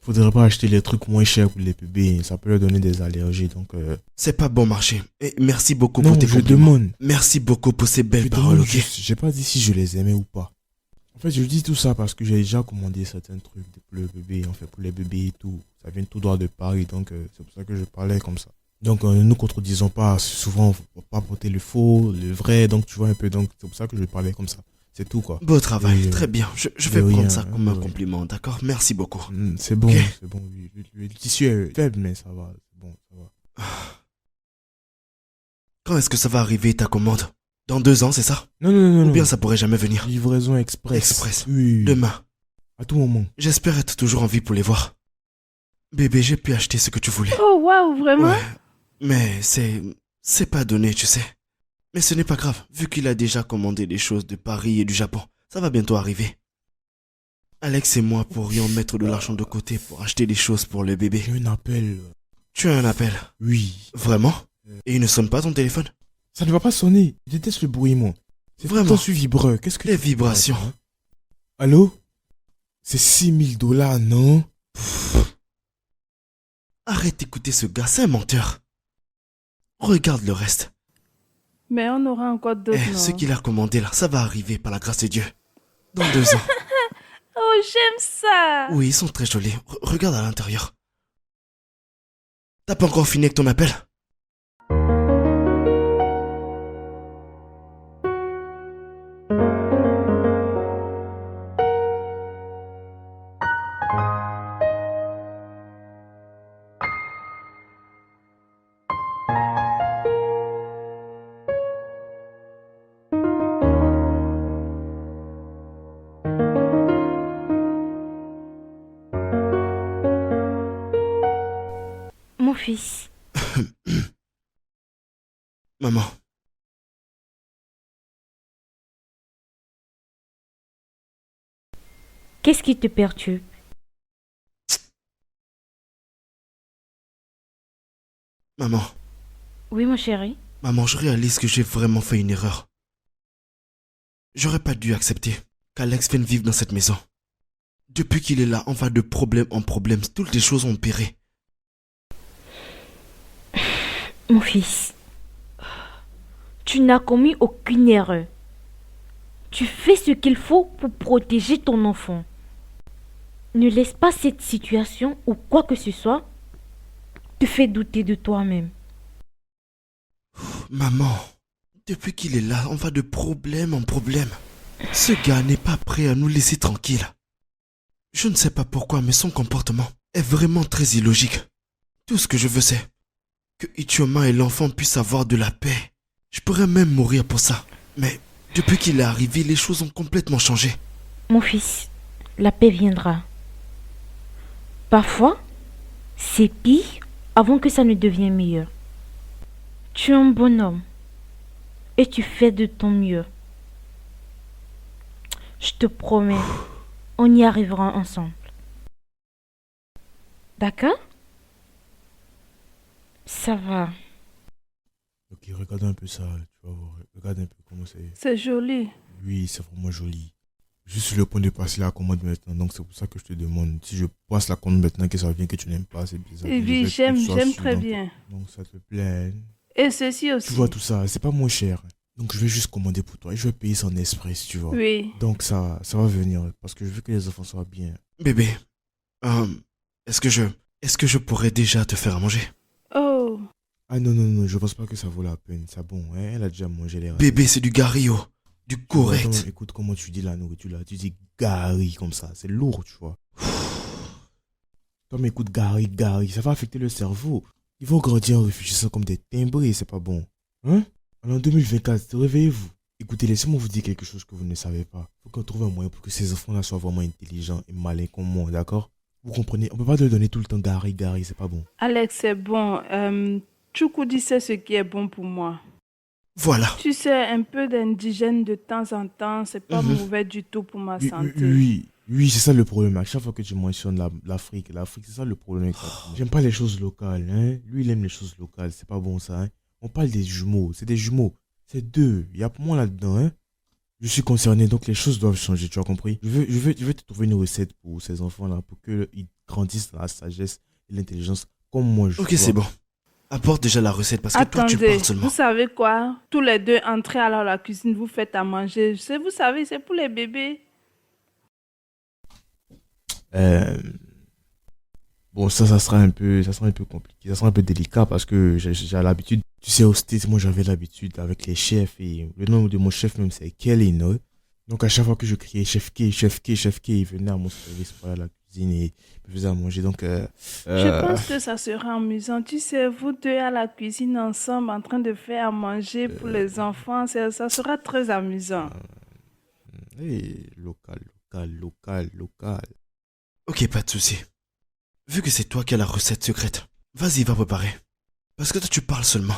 Faudrait pas acheter les trucs moins chers pour les bébés, ça peut leur donner des allergies, donc... C'est pas bon marché. Et merci beaucoup Non, pour tes je compliments. demande. Merci beaucoup pour ces Je belles demande paroles, ok? juste, j'ai pas dit si je les aimais ou pas. En fait, je dis tout ça parce que j'ai déjà commandé certains trucs pour le bébé, en fait, pour les bébés et tout. Ça vient tout droit de Paris, donc c'est pour ça que je parlais comme ça. Donc, ne nous contredisons pas, souvent, faut pas porter le faux, le vrai, donc tu vois un peu, donc c'est pour ça que je parlais comme ça. C'est tout, quoi. Beau travail, Et, très bien. Je vais de prendre rien, ça comme de un rien. compliment, d'accord? Merci beaucoup. C'est bon, Ok. c'est bon. Oui. Le tissu est faible, mais ça va. C'est bon, ça va. Quand est-ce que ça va arriver ta commande? Dans 2 ans, c'est ça? Non. Ou bien ça pourrait jamais venir? Livraison express. Express. Oui. Demain. À tout moment. J'espère être toujours en vie pour les voir. Bébé, j'ai pu acheter ce que tu voulais. Oh, waouh, vraiment? Ouais. Mais c'est pas donné, tu sais. Mais ce n'est pas grave, vu qu'il a déjà commandé des choses de Paris et du Japon. Ça va bientôt arriver. Alex et moi pourrions mettre de l'argent de côté pour acheter des choses pour le bébé. J'ai un appel. Tu as un appel? Oui. Vraiment? Et il ne sonne pas ton téléphone? Ça ne va pas sonner. Je déteste le bruit, moi. C'est Vraiment? sur vibreur. Qu'est-ce que Les tu fais, vibrations. hein? Allô? C'est $6,000, non? Arrête d'écouter ce gars, c'est un menteur. Regarde le reste. Mais on aura encore d'autres, non? Ce qu'il a commandé là, ça va arriver par la grâce de Dieu. Dans 2 ans. Oh, j'aime ça. Oui, ils sont très jolis. Regarde à l'intérieur. T'as pas encore fini avec ton appel? Mon fils, Maman, qu'est-ce qui te perturbe? maman, Oui, mon chéri. maman, je réalise que j'ai vraiment fait une erreur. J'aurais pas dû accepter qu'Alex vienne vivre dans cette maison. Depuis qu'il est là, on va de problème en problème. Toutes les choses ont empiré. Mon fils, tu n'as commis aucune erreur. Tu fais ce qu'il faut pour protéger ton enfant. Ne laisse pas cette situation ou quoi que ce soit te faire douter de toi-même. Maman, depuis qu'il est là, on va de problème en problème. Ce gars n'est pas prêt à nous laisser tranquilles. Je ne sais pas pourquoi, mais son comportement est vraiment très illogique. Tout ce que je veux, c'est que Ichioma et l'enfant puissent avoir de la paix. Je pourrais même mourir pour ça. Mais depuis qu'il est arrivé, les choses ont complètement changé. Mon fils, la paix viendra. Parfois, c'est pire avant que ça ne devienne meilleur. Tu es un bonhomme et tu fais de ton mieux. Je te promets, on y arrivera ensemble. D'accord? Ça va. Ok, regarde un peu ça, tu vas voir. Regarde un peu comment c'est. C'est joli. Oui, c'est vraiment joli. Je suis sur le point de passer la commande maintenant, donc c'est pour ça que je te demande. Si je passe la commande maintenant, que ça vient que tu n'aimes pas, c'est bizarre. Et oui, j'aime très bien. Donc ça te plaît. Et ceci Tu aussi. vois tout ça, c'est pas moins cher. Donc je vais juste commander pour toi et je vais payer son express, tu vois. Oui. Donc ça va venir parce que je veux que les enfants soient bien. Bébé, est-ce que je pourrais déjà te faire à manger? Oh, Ah non, je pense pas que ça vaut la peine. C'est bon, hein, elle a déjà mangé les restes. Bébé, c'est du gario. Du correct. Attends, écoute comment tu dis la nourriture là. Tu dis gari comme ça. C'est lourd, tu vois. Tom, écoute, gari, ça va affecter le cerveau. Ils vont grandir en réfléchissant comme des timbrés, c'est pas bon. Hein? Alors en 2024, réveillez-vous. Écoutez, laissez-moi vous dire quelque chose que vous ne savez pas. Faut qu'on trouve un moyen pour que ces enfants-là soient vraiment intelligents et malins comme moi, d'accord? Vous comprenez? On peut pas leur donner tout le temps gari, c'est pas bon. Alex, c'est bon. Choukoudi sait ce qui est bon pour moi. Voilà. Tu sais, un peu d'indigène de temps en temps, c'est pas mauvais du tout pour ma santé. Oui, c'est ça le problème. À chaque fois que tu mentionnes l'Afrique, c'est ça le problème avec ça. J'aime pas les choses locales, hein. Lui, il aime les choses locales, c'est pas bon ça, hein. On parle des jumeaux, c'est des jumeaux. C'est deux, il y a moi là-dedans, hein. Je suis concerné, donc les choses doivent changer, tu as compris? Je veux te trouver une recette pour ces enfants-là, pour qu'ils grandissent dans la sagesse et l'intelligence comme moi je Ok, c'est bon. Apporte déjà la recette parce que toi, tu Attendez, parles seulement. vous savez quoi? Tous les deux, entrez alors à la cuisine, vous faites à manger. Vous savez, c'est pour les bébés. Bon, ça sera un peu compliqué, ça sera un peu délicat parce que j'ai l'habitude, tu sais, au States, moi j'avais l'habitude avec les chefs et le nom de mon chef même c'est Kelly, non? Donc à chaque fois que je criais chef K, il venait à mon service pour aller à la cuisine et me faisait à manger. Donc, Je pense que ça sera amusant. Tu sais, vous deux à la cuisine ensemble en train de faire à manger pour les enfants, ça sera très amusant. Local. Ok, pas de souci. Vu que c'est toi qui as la recette secrète, vas-y, va préparer. Parce que toi, tu parles seulement.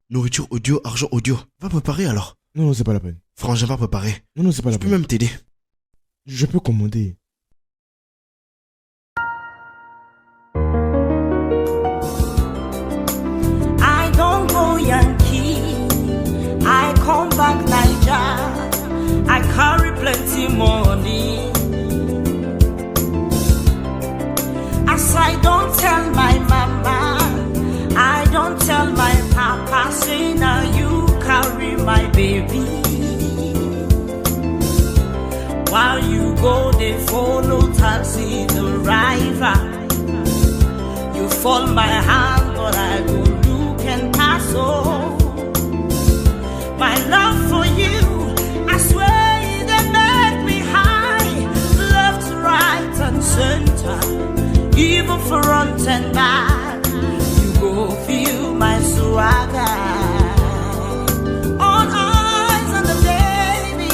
Nourriture audio, argent audio. Va préparer alors. Non, c'est pas la peine. Frangin, va préparer. Non, c'est pas la Je peux peine. même t'aider. Je peux commander. I don't go Yankee, I come back Niger. I carry plenty money. As I don't tell my mama, I don't tell my papa, say now you carry my baby. While you go, they follow taxi the driver. You fold my hand, but I go look and pass. Oh, my love for you, I swear they make me high, left, right, and center, even front and back. You go feel my swagger. All eyes on the baby,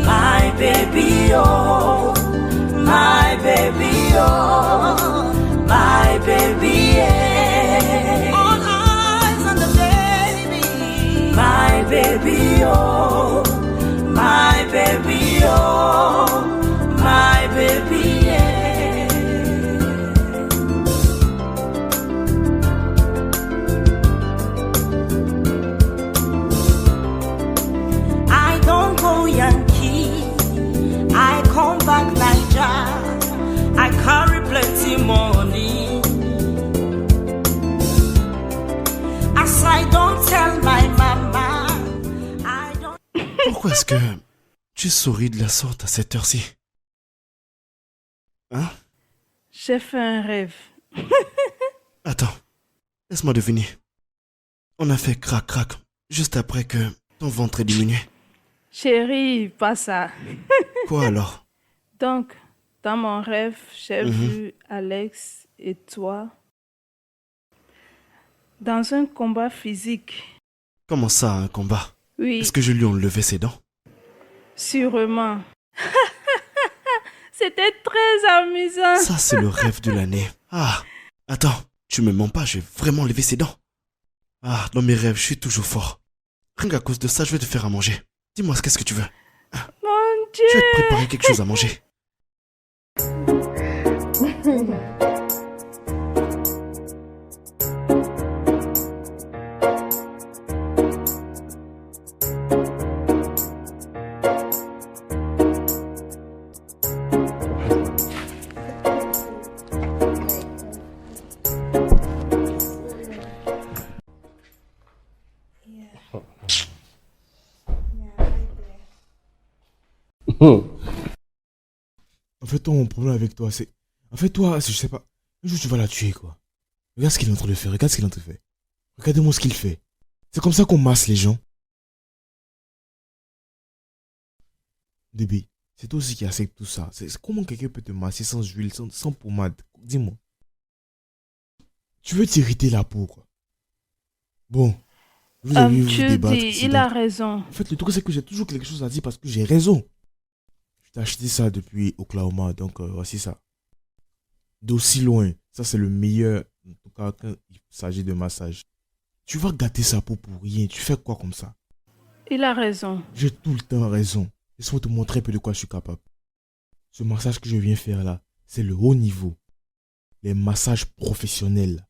my baby, oh, my baby, oh. My baby, yeah. All eyes on the baby. My baby, oh. My baby, oh. My baby, yeah. I don't go Yankee, I come back Niger. I carry plenty money. As I don't tell my mama, I don't. Pourquoi est-ce que tu souris de la sorte à cette heure-ci? Hein? J'ai fait un rêve. Attends, laisse-moi deviner. On a fait crac-crac juste après que ton ventre est diminué. Chérie, pas ça. Quoi alors? Donc, dans mon rêve, j'ai vu Alex et toi dans un combat physique. Comment ça, un combat? Oui, Est-ce que je lui ai enlevé ses dents? sûrement. C'était très amusant. Ça, c'est le rêve de l'année. Ah, attends, Tu me mens pas, je vais vraiment lever ses dents. Ah, dans mes rêves, je suis toujours fort. Rien qu'à cause de ça, je vais te faire à manger. Dis-moi, qu'est-ce que tu veux? Mon Je vais Dieu! te préparer quelque chose à manger. En fait, toi, mon problème avec toi, c'est... En fait, toi, je sais pas. Un jour, tu vas la tuer, quoi. Regarde ce qu'il est en train de faire. Regarde ce qu'il est en train de faire. Regardez-moi ce qu'il fait. C'est comme ça qu'on masse les gens. Bébé, c'est toi aussi qui accepte tout ça. Comment quelqu'un peut te masser sans huile, sans pommade? Dis-moi. Tu veux t'irriter la peau, quoi. Bon. Vous avez vu Tu débattre. dis, il a raison. En fait, le truc, c'est que j'ai toujours quelque chose à dire parce que j'ai raison. Je t'ai acheté ça depuis Oklahoma, donc voici ça. D'aussi loin, ça c'est le meilleur, en tout cas quand il s'agit de massage. Tu vas gâter sa peau pour rien, tu fais quoi comme ça? Il a raison. J'ai tout le temps raison. Laisse-moi te montrer un peu de quoi je suis capable. Ce massage que je viens faire là, c'est le haut niveau. Les massages professionnels.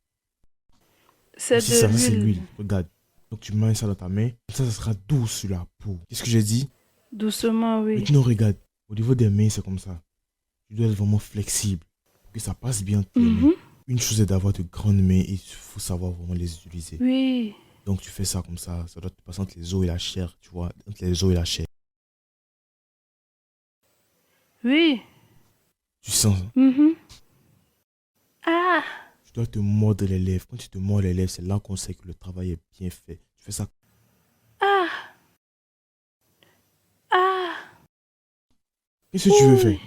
C'est Si ça, de c'est l'huile. l'huile, regarde. Donc tu mets ça dans ta main, comme ça sera doux sur la peau. Qu'est-ce que j'ai dit? Doucement, oui. Maintenant regarde, au niveau des mains c'est comme ça. Tu dois être vraiment flexible, pour que ça passe bien tes mains. Mhm. Une chose est d'avoir de grandes mains et il faut savoir vraiment les utiliser. Oui. Donc tu fais ça comme ça doit te passer entre les os et la chair, tu vois, entre les os et la chair. Oui. Tu sens, Mhm. Ah, tu dois te mordre les lèvres. Quand tu te mords les lèvres, c'est là qu'on sait que le travail est bien fait. Tu fais ça. ah, ah. Qu'est-ce que tu veux Oui. faire?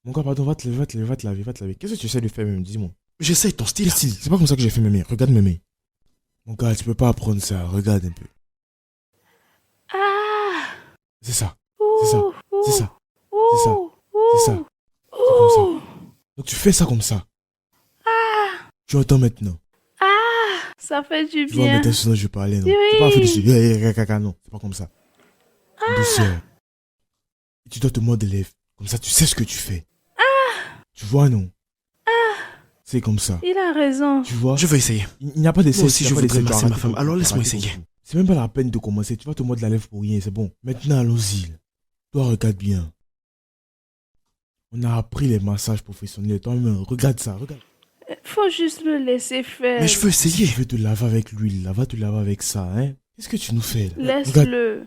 Mon gars, pardon, va te laver, va te laver, va te laver, va te laver. Qu'est-ce que tu essaies de faire même? Dis-moi. J'essaye ton style. Quel style? C'est pas comme ça que j'ai fait mes mains. Regarde mes mains. Mon gars, tu peux pas apprendre ça. Regarde un peu. Ah. C'est ça. Ouh, C'est ça. ouh, C'est ça. ouh, C'est ça. ouh, C'est ça. C'est comme ça. ouh. Donc tu fais ça comme ça. Tu entends maintenant. Ça fait du Tu vois bien. maintenant ce dont je parlais, non? Oui. C'est pas un fait de non. C'est pas comme ça. Douceur. Et tu dois te mordre les lèvres. Comme ça, tu sais ce que tu fais. Tu vois, non? C'est comme ça. Il a raison. Tu vois? Je vais essayer. Il n'y a pas d'essai. Moi aussi, il n'y a je pas voudrais d'essai, tu masser as ma raté femme. ton Alors coup, laisse-moi tu as raté ton essayer. coup. C'est même pas la peine de commencer. Tu vas te mordre la lèvre pour rien, c'est bon. Maintenant, allons-y. Toi, regarde bien. On a appris les massages professionnels. Toi-même, regarde ça, regarde. Faut juste le laisser faire. Mais je veux Si essayer. tu veux te laver avec l'huile, là, va te laver avec ça, hein. Qu'est-ce que tu nous fais, là? Regarde. Laisse-le.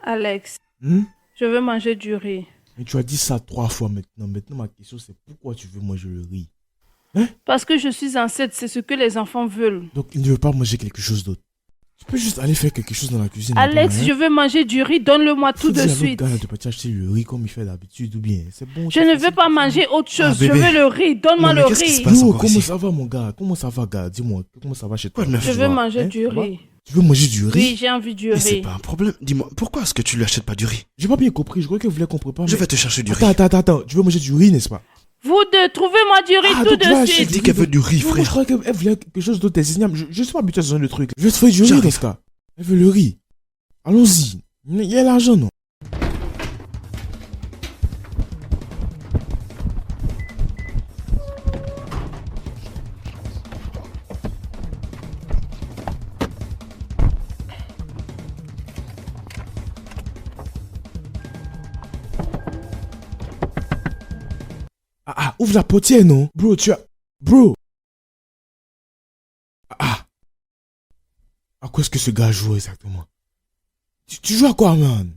Alex, Hmm? je veux manger du riz. Mais tu as dit ça 3 fois maintenant. Maintenant, ma question, c'est pourquoi tu veux manger le riz? Parce que je suis enceinte, c'est ce que les enfants veulent. Donc, il ne veut pas manger quelque chose d'autre. Tu peux juste aller faire quelque chose dans la cuisine. Alex, là-bas, hein. je veux manger du riz, donne-le-moi tout Faut de dire à l'autre suite. gars de partir acheter le riz comme il fait d'habitude ou bien. C'est bon. Je ne veux pas manger autre chose, je bébé. veux le riz, donne-moi Non, mais le qu'est-ce qui se riz. passe Yo, encore comment ici? ça va, mon gars? Comment ça va, gars? Dis-moi, comment ça va chez toi? Quoi de neuf? Je veux manger du Ça va? riz. Tu veux manger du riz? Oui, j'ai envie du Mais c'est riz. pas un problème. Dis-moi, pourquoi est-ce que tu lui achètes pas du riz? J'ai pas bien compris. Je croyais que vous voulez qu'on prépare. Je mais- vais te chercher du riz. Attends. Tu veux manger du riz, n'est-ce pas? Vous deux, trouvez-moi du riz tout donc tu vas de acheter Elle suite. dit qu'elle veut du riz, Non, moi, je frère. croyais qu'elle voulait quelque chose d'autre. Je suis pas habitué à ce genre de truc. Je vais te faire du riz J'arrive. dans ce cas. Elle veut le riz. Allons-y. Il y a l'argent, non? Ouvre la portière, non? Bro, tu as... Bro! À quoi est-ce que ce gars joue exactement? Tu joues à quoi, man?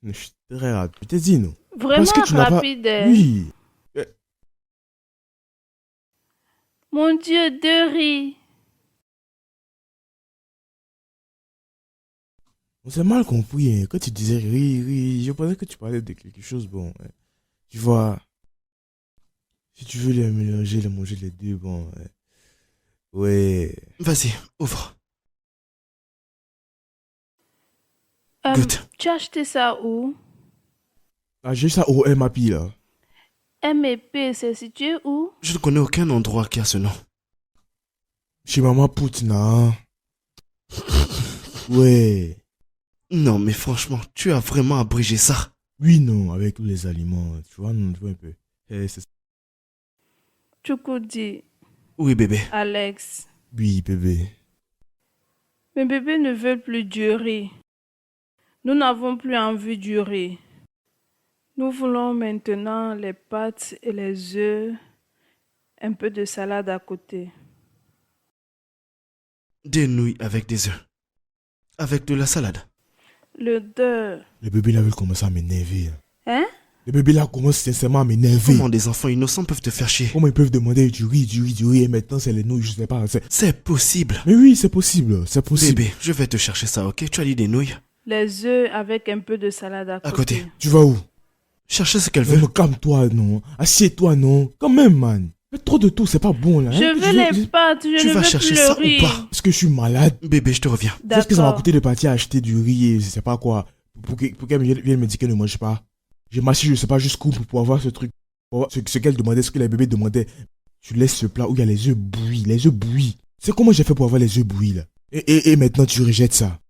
Je suis très rapide. Je t'ai dit, non? Vraiment Parce que tu n'as pas... rapide. Oui. Mon Dieu, de riz. On s'est mal compris, hein. Quand tu disais riz, je pensais que tu parlais de quelque chose, bon. Tu vois, Si tu veux les mélanger, les manger les deux, bon. Ouais. Vas-y, ouvre. Goûte. Tu as acheté ça où? Ah, j'ai ça au MAP là. M&P, c'est situé où? Je ne connais aucun endroit qui a ce nom. Chez Maman Poutna. Ouais. Non, mais franchement, tu as vraiment abrégé ça. Oui, non, avec tous les aliments. Tu vois, non, tu vois un peu. C'est ça. Chukwudi, Oui, bébé. Alex. Oui, bébé. Mes bébés ne veulent plus du riz. Nous n'avons plus envie du riz. Nous voulons maintenant les pâtes et les œufs, un peu de salade à côté. Des nouilles avec des œufs. Avec de la salade. L'odeur. Le bébé là veut commencer à m'énerver. Hein? Le bébé là commence sincèrement à m'énerver. Comment des enfants innocents peuvent te faire chier? Comment ils peuvent demander du riz, et maintenant c'est les nouilles, je sais pas. C'est possible. Mais oui, c'est possible, c'est possible. Bébé, je vais te chercher ça, ok? Tu as dit des nouilles? Les œufs avec un peu de salade à côté. À côté. Tu vas où? Chercher ce qu'elle Non, veut. mais calme-toi, non. Assieds-toi, non. Quand même, man. Mais trop de tout, c'est pas bon, là. hein. Je veux les pâtes, je Tu ne vas veux chercher plus ça le riz. ou pas? Est-ce que je suis malade? Bébé, je te reviens. Est-ce que ça m'a D'accord. coûté de partir acheter du riz et je sais pas quoi pour qu'elle vienne me dire qu'elle ne mange pas? J'ai marché, je sais pas jusqu'où pour avoir ce truc. Pour avoir ce qu'elle demandait, ce que les bébés demandaient. Tu laisses ce plat où il y a les œufs bouillis. Les œufs bouillis. C'est comment j'ai fait pour avoir les œufs bouillis, là? Et maintenant, tu rejettes ça.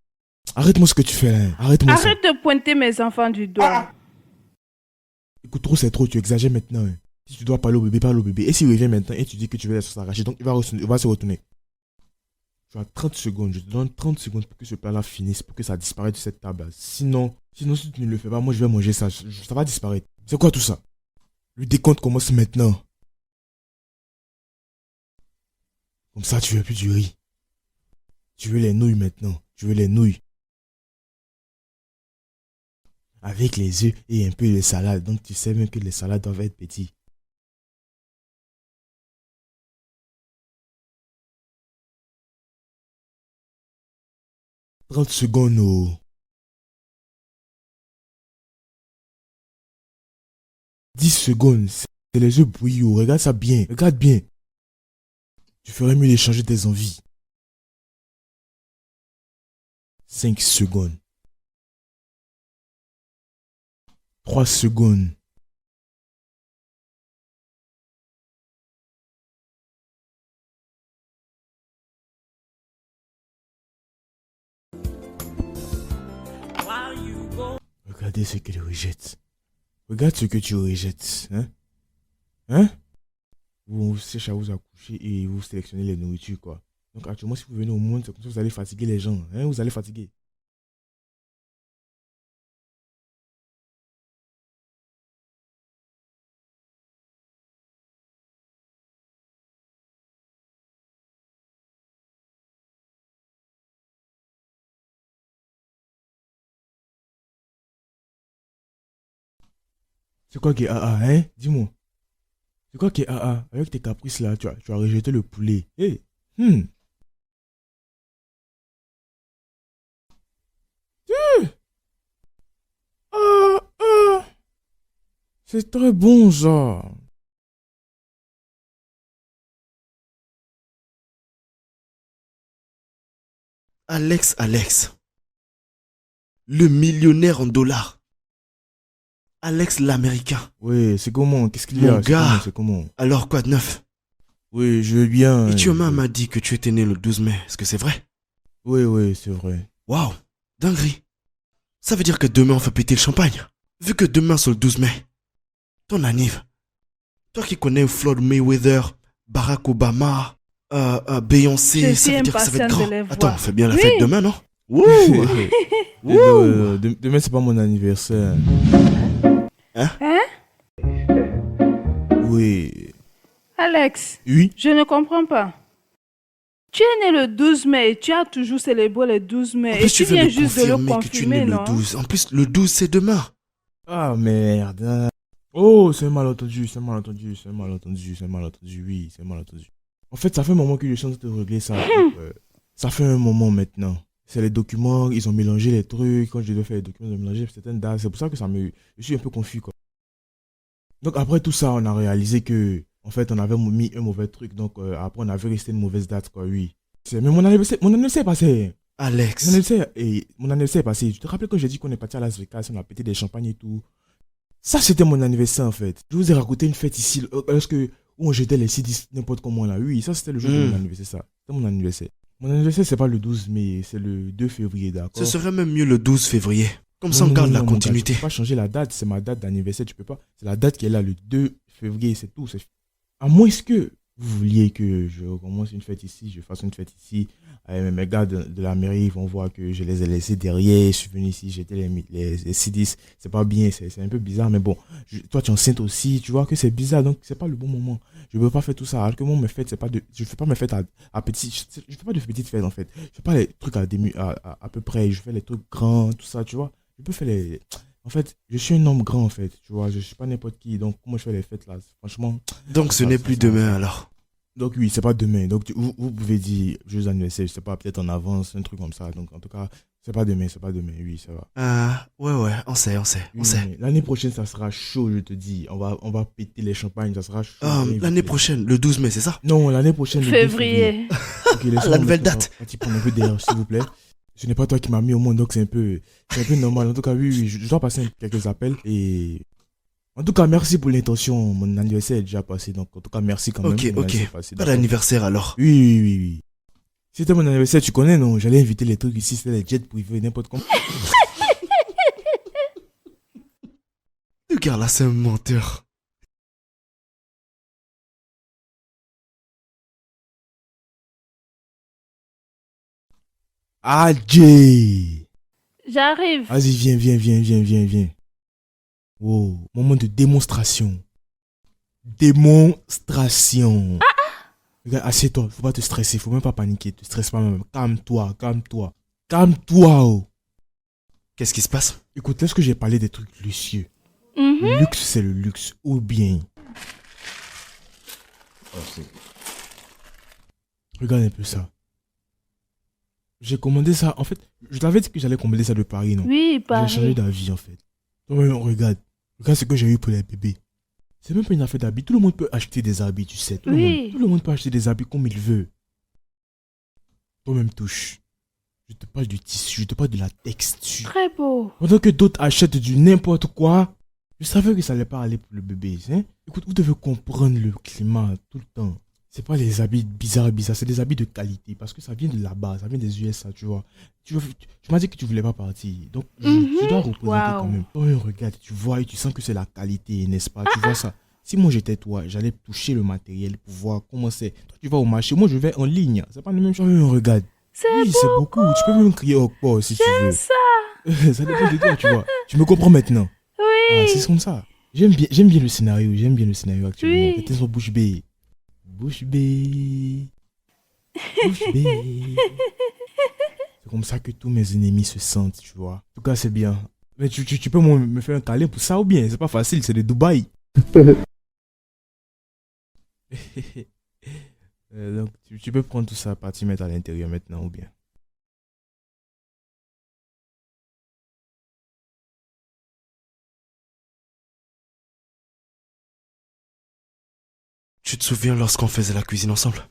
Arrête-moi ce que tu fais, là. Arrête-moi ça. Arrête de pointer mes enfants du doigt. Écoute, trop c'est trop, tu exagères maintenant. hein. Si tu dois parler au bébé, parle au bébé. Et s'il revient maintenant et tu dis que tu veux la sauce arrachée, donc il va se retourner. Tu as 30 secondes, je te donne 30 secondes pour que ce plat-là finisse, pour que ça disparaisse de cette table. Sinon, si tu ne le fais pas, moi je vais manger ça. Ça va disparaître. C'est quoi tout ça? Le décompte commence maintenant. Comme ça, tu veux plus du riz. Tu veux les nouilles maintenant. Tu veux les nouilles. Avec les œufs et un peu de salade. Donc tu sais même que les salades doivent être petites. « 30 secondes, oh. 10 secondes, c'est les œufs bouillis, oh. Regarde ça bien, regarde bien. Tu ferais mieux d'échanger tes envies. 5 secondes. 3 secondes. Regardez ce qu'elle rejette. Regarde ce que tu rejettes. Hein? Hein? Vous cherchez à vous accoucher et vous sélectionnez les nourritures, quoi. Donc actuellement, si vous venez au monde, c'est comme ça que vous allez fatiguer les gens. Hein? Vous allez fatiguer. C'est quoi qui est AA, hein? Dis-moi. C'est quoi qui est AA? Avec tes caprices là, tu as rejeté le poulet. Hé! Ah, ah. C'est très bon ça. Alex. Le millionnaire en dollars. Alex l'américain. Oui, c'est comment? Qu'est-ce qu'il y a? Mon gars. C'est comment? Alors quoi de neuf? Oui, je veux bien. Et Chioma m'a dit que tu étais né le 12 mai. Est-ce que c'est vrai? Oui, c'est vrai. Waouh, dinguerie. Ça veut dire que demain on fait péter le champagne. Vu que demain c'est le 12 mai. Ton anniv. Toi qui connais Floyd Mayweather, Barack Obama, Beyoncé, Je ça suis veut dire que ça va être impatiente grand. de les voir. Attends, on fait bien la Oui. fête demain, non? Wouh. Demain, c'est pas mon anniversaire. Hein? Oui. Alex, Oui? je ne comprends pas. Tu es né le 12 mai et tu as toujours célébré le 12 mai. En Et plus, tu tu viens viens de juste de le confirmer que tu es né confirmer, le non? 12. En plus, le 12 c'est demain. Ah merde. Oh, c'est un malentendu, oui, c'est un malentendu. En fait, ça fait un moment que je suis en train de régler ça. Donc, ça fait un moment maintenant. C'est les documents, ils ont mélangé les trucs. Quand je devais faire les documents, ils ont mélangé certaines dates. C'est pour ça que je suis un peu confus, quoi. Donc après tout ça, on a réalisé que En fait, on avait mis un mauvais truc, donc après, on avait resté une mauvaise date, quoi, oui. Mais mon anniversaire est passé. Alex. Mon anniversaire est passé. Tu te rappelles quand j'ai dit qu'on est parti à Las Vegas, on a pété des champagnes et tout. Ça, c'était mon anniversaire, en fait. Je vous ai raconté une fête ici, où on jetait les CD n'importe comment, là. Oui, ça, c'était le jour de mon anniversaire, ça. C'était mon anniversaire. Mon anniversaire, c'est pas le 12 mai, c'est le 2 février, d'accord? Ce serait même mieux le 12 février. Comme ça, on garde la continuité. Tu peux pas changer la date, c'est ma date d'anniversaire, tu peux pas. C'est la date qui est là, le 2 février, c'est tout. À moins que vous vouliez que je commence une fête ici, je fasse une fête ici. Mes gars de la mairie vont voir que je les ai laissés derrière. Je suis venu ici, j'étais les C10. C'est pas bien, c'est un peu bizarre, mais bon. Toi, tu es enceinte aussi, tu vois que c'est bizarre, donc c'est pas le bon moment. Je veux pas faire tout ça. Alors que moi, mes fêtes, c'est pas de. Je fais pas mes fêtes à petites. Je fais pas de petites fêtes en fait. Je fais pas les trucs à peu près. Je fais les trucs grands, tout ça, tu vois. Je peux faire les. En fait, je suis un homme grand en fait, tu vois. Je suis pas n'importe qui, donc comment je fais les fêtes là, franchement. Donc ce n'est plus demain alors. Donc oui, c'est pas demain. Donc vous pouvez dire joyeux anniversaire, je sais pas, peut-être en avance, un truc comme ça. Donc en tout cas, c'est pas demain, oui, ça va. Ouais, on sait. L'année prochaine, ça sera chaud, je te dis. On va péter les champagnes, ça sera chaud. L'année prochaine, le 12 mai, c'est ça? Non, l'année prochaine, le 2 février. Okay, la nouvelle date. Un peu derrière, s'il vous plaît. Ce n'est pas toi qui m'as mis au monde, donc c'est un peu normal. En tout cas, oui, je dois passer quelques appels et... En tout cas, merci pour l'intention. Mon anniversaire est déjà passé, donc en tout cas, merci quand même. Ok. Pas d'anniversaire alors. Oui. C'était mon anniversaire, tu connais, non? J'allais inviter les trucs ici, c'était les jets privés, n'importe comment. Le gars là, c'est un menteur. Ah, Jay! J'arrive. Vas-y, viens. Wow, moment de démonstration. Regarde, assieds-toi, faut pas te stresser, faut même pas paniquer, te stresse pas même. Calme-toi. Oh. Qu'est-ce qui se passe? Écoute, lorsque j'ai parlé des trucs luxueux, le luxe c'est le luxe, ou bien. Regarde un peu ça. J'ai commandé ça, en fait, je t'avais dit que j'allais commander ça de Paris, non? Oui, Paris. J'ai changé d'avis, en fait. Regarde ce que j'ai eu pour les bébés. C'est même pas une affaire d'habits. Tout le monde peut acheter des habits, tu sais. Tout le monde peut acheter des habits comme il veut. Toi-même touche. Je te parle du tissu, je te parle de la texture. Très beau. Pendant que d'autres achètent du n'importe quoi, je savais que ça allait pas aller pour le bébé. Hein? Écoute, vous devez comprendre le climat tout le temps. C'est pas les habits bizarres, c'est des habits de qualité. Parce que ça vient de là-bas, ça vient des USA, tu vois. Tu m'as dit que tu voulais pas partir. Donc, je dois représenter quand même. Oh, regarde, tu vois et tu sens que c'est la qualité, n'est-ce pas? Tu vois ça. Si moi j'étais toi, j'allais toucher le matériel pour voir comment c'est. Toi, tu vas au marché, moi je vais en ligne. C'est pas la même chose. Regarde. C'est beaucoup. Tu peux même crier au port si tu veux. Ça. Ça dépend de toi, tu vois. Tu me comprends maintenant? Oui. C'est comme ça. J'aime bien le scénario. Actuellement. Oui. C'était sur bouche bée. Bouche bée. C'est comme ça que tous mes ennemis se sentent, tu vois. En tout cas, c'est bien. Mais tu peux me faire un câlin pour ça ou bien? C'est pas facile, c'est de Dubaï. Donc, tu peux prendre tout ça, partir mettre à l'intérieur maintenant ou bien? Tu te souviens lorsqu'on faisait la cuisine ensemble?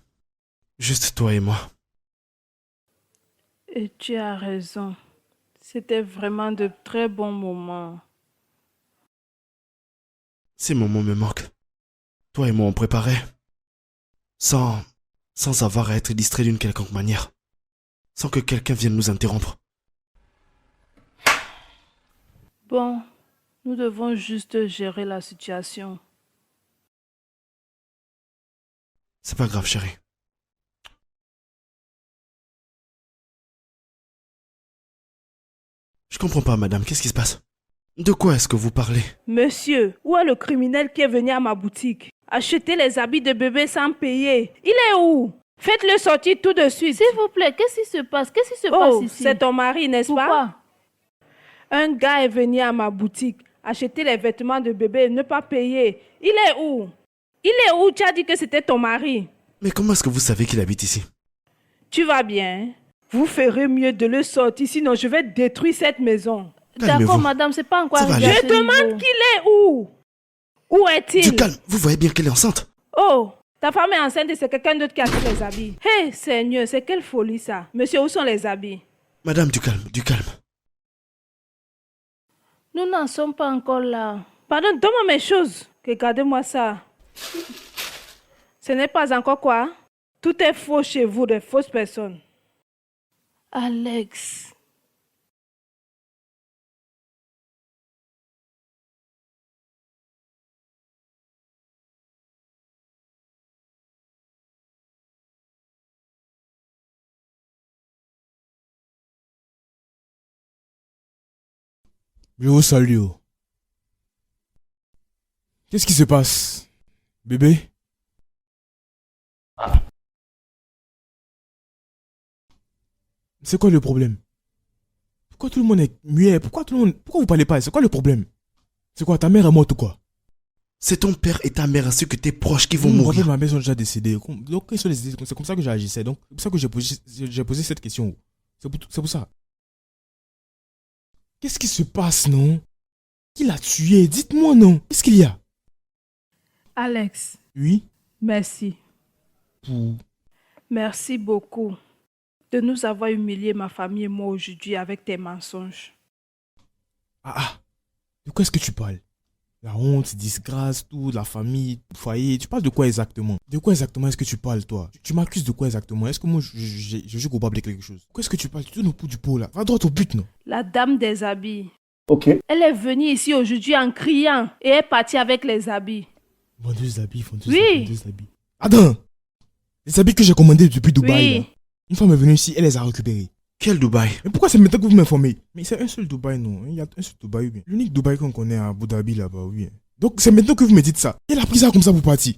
Juste toi et moi. Et tu as raison. C'était vraiment de très bons moments. Ces moments me manquent. Toi et moi on préparait. Sans avoir à être distrait d'une quelconque manière. Sans que quelqu'un vienne nous interrompre. Bon, nous devons juste gérer la situation. C'est pas grave, chérie. Je comprends pas, madame. Qu'est-ce qui se passe? De quoi est-ce que vous parlez? Monsieur, où est le criminel qui est venu à ma boutique? Acheter les habits de bébé sans payer. Il est où? Faites-le sortir tout de suite. S'il vous plaît, qu'est-ce qui se passe? Qu'est-ce qui se passe ici? C'est ton mari, n'est-ce pas? Pourquoi? Un gars est venu à ma boutique acheter les vêtements de bébé, ne pas payer. Il est où? Tu as dit que c'était ton mari. Mais comment est-ce que vous savez qu'il habite ici? Tu vas bien? Vous ferez mieux de le sortir, sinon je vais détruire cette maison. D'accord, madame, c'est pas encore arrivé. Je demande qu'il est où? Où est-il? Du calme, vous voyez bien qu'elle est enceinte. Oh, ta femme est enceinte et c'est quelqu'un d'autre qui a fait les habits. Hé, Seigneur, c'est quelle folie ça. Monsieur, où sont les habits? Madame, du calme, du calme. Nous n'en sommes pas encore là. Pardon, donne-moi mes choses. Regardez-moi ça. Ce n'est pas encore quoi? Tout est faux chez vous, de fausses personnes. Alex. Je vous salue. Oh. Qu'est-ce qui se passe? Bébé? C'est quoi le problème? Pourquoi tout le monde est muet? Pourquoi vous parlez pas? C'est quoi le problème? C'est quoi, ta mère est morte ou quoi? C'est ton père et ta mère ainsi que tes proches qui vont En fait, mourir. ma mère sont déjà décédés. Donc, c'est comme ça que j'agissais. Donc, c'est pour ça que j'ai posé cette question. C'est pour ça. Qu'est-ce qui se passe, non? Qui l'a tué? Dites-moi, non? Qu'est-ce qu'il y a? Alex, Oui? merci. Pour... Merci beaucoup de nous avoir humiliés, ma famille et moi, aujourd'hui avec tes mensonges. Ah, de quoi est-ce que tu parles? La honte, disgrâce, tout, la famille, le foyer. Tu parles de quoi exactement? De quoi exactement est-ce que tu parles, toi? Tu m'accuses de quoi exactement? Est-ce que moi, je suis coupable de quelque chose? Qu'est-ce que tu parles? Tu tournes au bout du pot, là. Va droit au but, non? La dame des habits. Ok. Elle est venue ici aujourd'hui en criant et est partie avec les habits. Vendeuse d'habits, Oui. vendeuse d'habits. Attends! Les habits que j'ai commandés depuis Dubaï, Oui. là. Une femme est venue ici, elle les a récupérés. Quel Dubaï? Mais pourquoi c'est maintenant que vous m'informez? Mais c'est un seul Dubaï, non? Il y a un seul Dubaï, oui. L'unique Dubaï qu'on connaît à Abu Dhabi, là-bas, oui. Donc c'est maintenant que vous me dites ça. Elle a pris ça comme ça pour partir.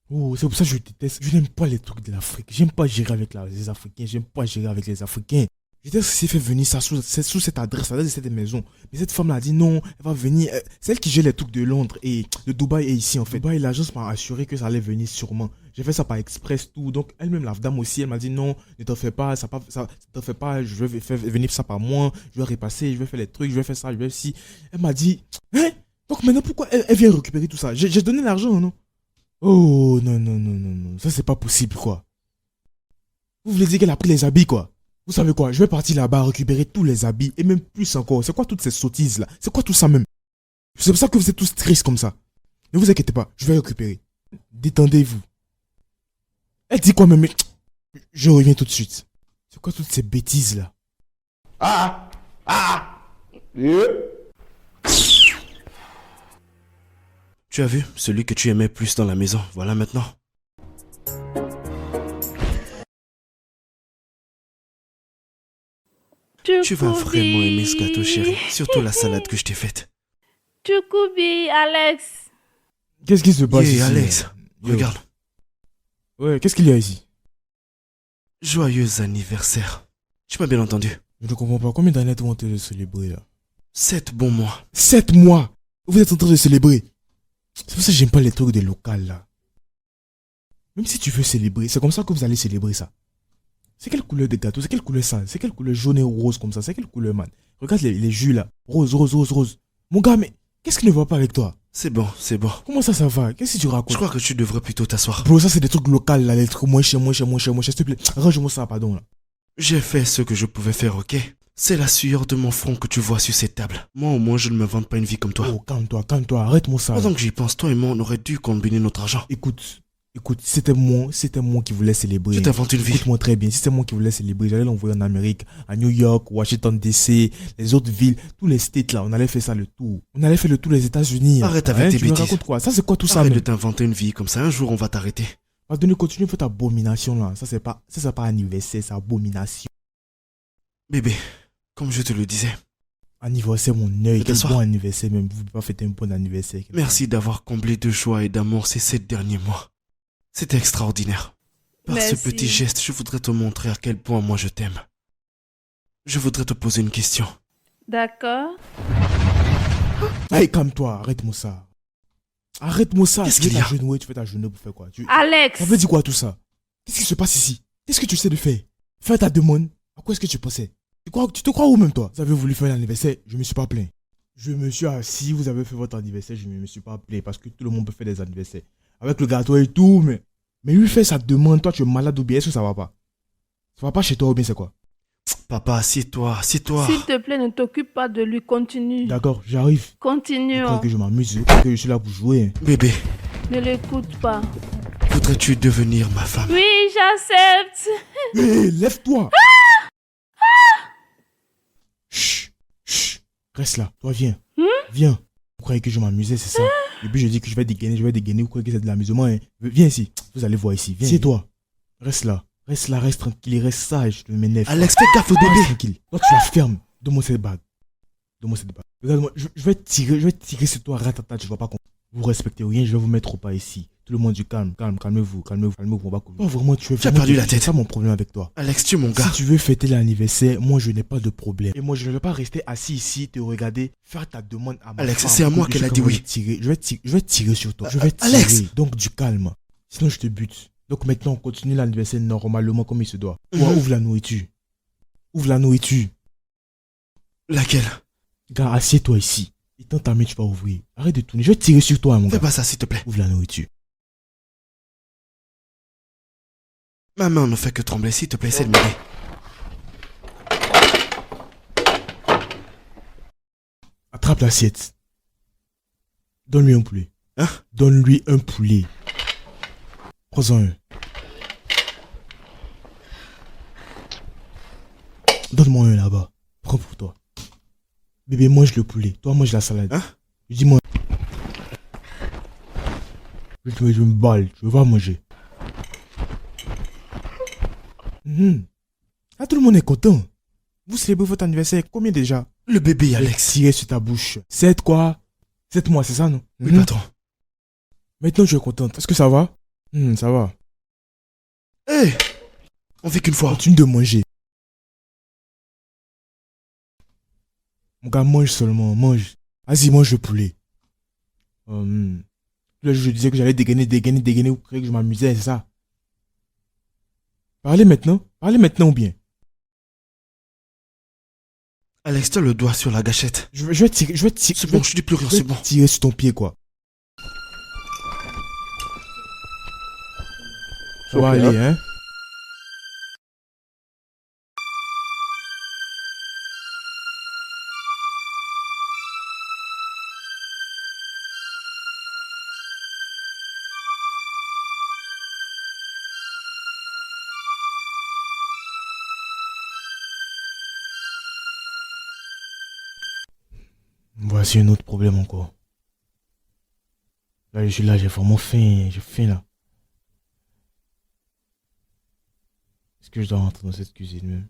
Oh, c'est pour ça que je déteste. Je n'aime pas les trucs de l'Afrique. J'aime pas gérer avec les Africains. J'aime pas gérer avec les Africains. Je déteste que c'est fait venir ça sous cette adresse, l'adresse de cette maison. Mais cette femme-là a dit non, elle va venir. C'est elle qui gère les trucs de Londres et de Dubaï et ici en fait. Dubaï, l'agence m'a assuré que ça allait venir sûrement. J'ai fait ça par express tout. Donc elle-même, la dame aussi, elle m'a dit non, ne t'en fais pas, ça t'en fais pas, je vais faire venir ça par moi, je vais repasser, je vais faire les trucs, je vais faire ça, je vais si. Elle m'a dit, hein? Donc maintenant pourquoi elle vient récupérer tout ça? J'ai donné l'argent, non? Oh non, non, non, non, non. Ça c'est pas possible quoi. Vous voulez dire qu'elle a pris les habits quoi? Vous savez quoi? Je vais partir là-bas récupérer tous les habits et même plus encore. C'est quoi toutes ces sottises là? C'est quoi tout ça même? C'est pour ça que vous êtes tous tristes comme ça. Ne vous inquiétez pas, je vais récupérer. Détendez-vous. Elle dit quoi même? Je reviens tout de suite. C'est quoi toutes ces bêtises là? Tu as vu, celui que tu aimais plus dans la maison, voilà maintenant. Tu vas vraiment aimer ce gâteau, chéri. Surtout la salade que je t'ai faite. Tchoukoubi, Alex. Qu'est-ce qui se passe Hey, ici? Alex, Yo. regarde. Ouais, qu'est-ce qu'il y a ici? Joyeux anniversaire. Tu m'as bien entendu. Je ne comprends pas. Combien d'années vont te célébrer là? 7 bons mois. 7 mois. Vous êtes en train de célébrer. C'est pour ça que j'aime pas les trucs des locales là. Même si tu veux célébrer, c'est comme ça que vous allez célébrer ça. C'est quelle couleur de gâteau? C'est quelle couleur ça? C'est quelle couleur jaune et rose comme ça? C'est quelle couleur, man? Regarde les jus là. Rose, rose, rose, rose. Mon gars, mais qu'est-ce qui ne va pas avec toi? C'est bon, c'est bon. Comment ça va? Qu'est-ce que tu racontes? Je crois que tu devrais plutôt t'asseoir. Bro, ça c'est des trucs locaux là. Les trucs moins chers, s'il te plaît. Range-moi ça, pardon là. J'ai fait ce que je pouvais faire, ok? C'est la sueur de mon front que tu vois sur cette table. Moi au moins je ne me vante pas une vie comme toi. Oh, calme-toi. Arrête-moi ça. Pendant que j'y pense, toi et moi on aurait dû combiner notre argent. Écoute, c'était moi qui voulais célébrer. Tu t'inventes une vie. Écoute-moi très bien, si c'était moi qui voulais célébrer, j'allais l'envoyer en Amérique, à New York, Washington DC, les autres villes, tous les states là, on allait faire ça le tour. On allait faire le tour des États-Unis. Arrête avec tes tu me bêtises. racontes quoi? Ça c'est quoi tout ça, Arrête de même? t'inventer une vie comme ça, un jour on va t'arrêter. Pardonne, continue de faire ta abomination là. Ça c'est pas anniversaire, c'est abomination. Bébé, comme je te le disais, Anniversaire, mon œil, quel t'asseoir. bon anniversaire même. Vous ne pouvez pas fêter un bon anniversaire. merci d'avoir comblé de joie et d'amour ces 7 derniers mois. C'était extraordinaire. Par ce Merci. petit geste, je voudrais te montrer à quel point moi je t'aime. Je voudrais te poser une question. D'accord. Hey, calme-toi, arrête-moi ça. Arrête-moi ça. Qu'est-ce Tu qu'il fais y ta a? genouille, tu fais ta genouille pour faire quoi? Alex. Ça veut dire quoi tout ça? Qu'est-ce qui se passe ici? Qu'est-ce que tu essaies de faire? Fais ta demande. À quoi est-ce que tu pensais? Tu te crois où même toi? Vous avez voulu faire l'anniversaire, je me suis pas plaint. Je me suis assis, vous avez fait votre anniversaire, je ne me suis pas plaint parce que tout le monde peut faire des anniversaires. avec le gâteau et tout, mais lui fait sa demande, toi tu es malade ou bien, est-ce que ça va pas? Ça va pas chez toi ou bien c'est quoi? Papa, assieds-toi, assieds-toi. S'il te plaît, ne t'occupe pas de lui. Continue. D'accord, j'arrive. Je crois Continuons. que je m'amuse, je crois que je suis là pour jouer. Bébé, Ne l'écoute pas. voudrais-tu devenir ma femme? Oui, j'accepte. Hé, lève-toi! Chut, chut, reste là, toi viens. Viens. Vous croyez que je m'amusais, c'est ça? Et puis je dis que je vais dégainer, vous croyez que c'est de l'amusement, hein? Viens ici, vous allez voir ici, viens. C'est toi. Reste là, reste tranquille, reste sage, je m'énerve. Alex, fais gaffe au Reste bébé. tranquille. Toi tu la fermes, donne-moi cette bague. Regarde-moi, je vais tirer sur toi, ratata, tu vas pas comprendre. Vous respectez rien, je vais vous mettre au pas ici. Tout le monde du calmez-vous, on va couler. Toi vraiment, tu as perdu la tête. C'est ça mon problème avec toi. Alex, tu es mon gars. Si tu veux fêter l'anniversaire, moi je n'ai pas de problème. Et moi je ne vais pas rester assis ici, te regarder, faire ta demande à ma Alex, femme. c'est à moi qu'elle a dit oui. Je vais tirer sur toi. Je vais tirer. Alex. Donc du calme. Sinon je te bute. Donc maintenant on continue l'anniversaire normalement comme il se doit. Ouvre la nourriture. Ouvre la nourriture. Laquelle? Gars, assieds-toi ici. Et tends ta main, tu vas ouvrir. Arrête de tourner. Je vais tirer sur toi, mon Fais gars. pas ça, s'il te plaît. Ouvre la nourriture. Ma main ne fait que trembler, s'il te plaît, essaie de m'aider. Attrape l'assiette. Donne-lui un poulet. Hein? Donne-lui un poulet. Prends-en un. Donne-moi un là-bas. Prends pour toi. Bébé, mange le poulet. Toi, mange la salade. Hein? Dis-moi. Je me balle. Je veux pas manger. Ah, tout le monde est content. Vous célébrez votre anniversaire. Combien déjà? Le bébé, Alex. Tirez sur ta bouche. 7 quoi? 7 mois, c'est ça, non? Oui, patron. Maintenant, je suis contente. Est-ce que ça va? Ça va. Hé! On vit qu'une fois. Continue de manger. Mon gars, mange seulement. Mange. Vas-y, mange le poulet. Là, je disais que j'allais dégainer. Vous croyez que je m'amusais, c'est ça? Parlez maintenant ou bien? Alex, tu as le doigt sur la gâchette. Je vais tirer. C'est bon, je dis plus rien, c'est bon. Tirer sur ton pied, quoi. Ça va aller, hein? Voici un autre problème encore. Là, je suis là, j'ai vraiment faim. J'ai faim, là. Est-ce que je dois rentrer dans cette cuisine même?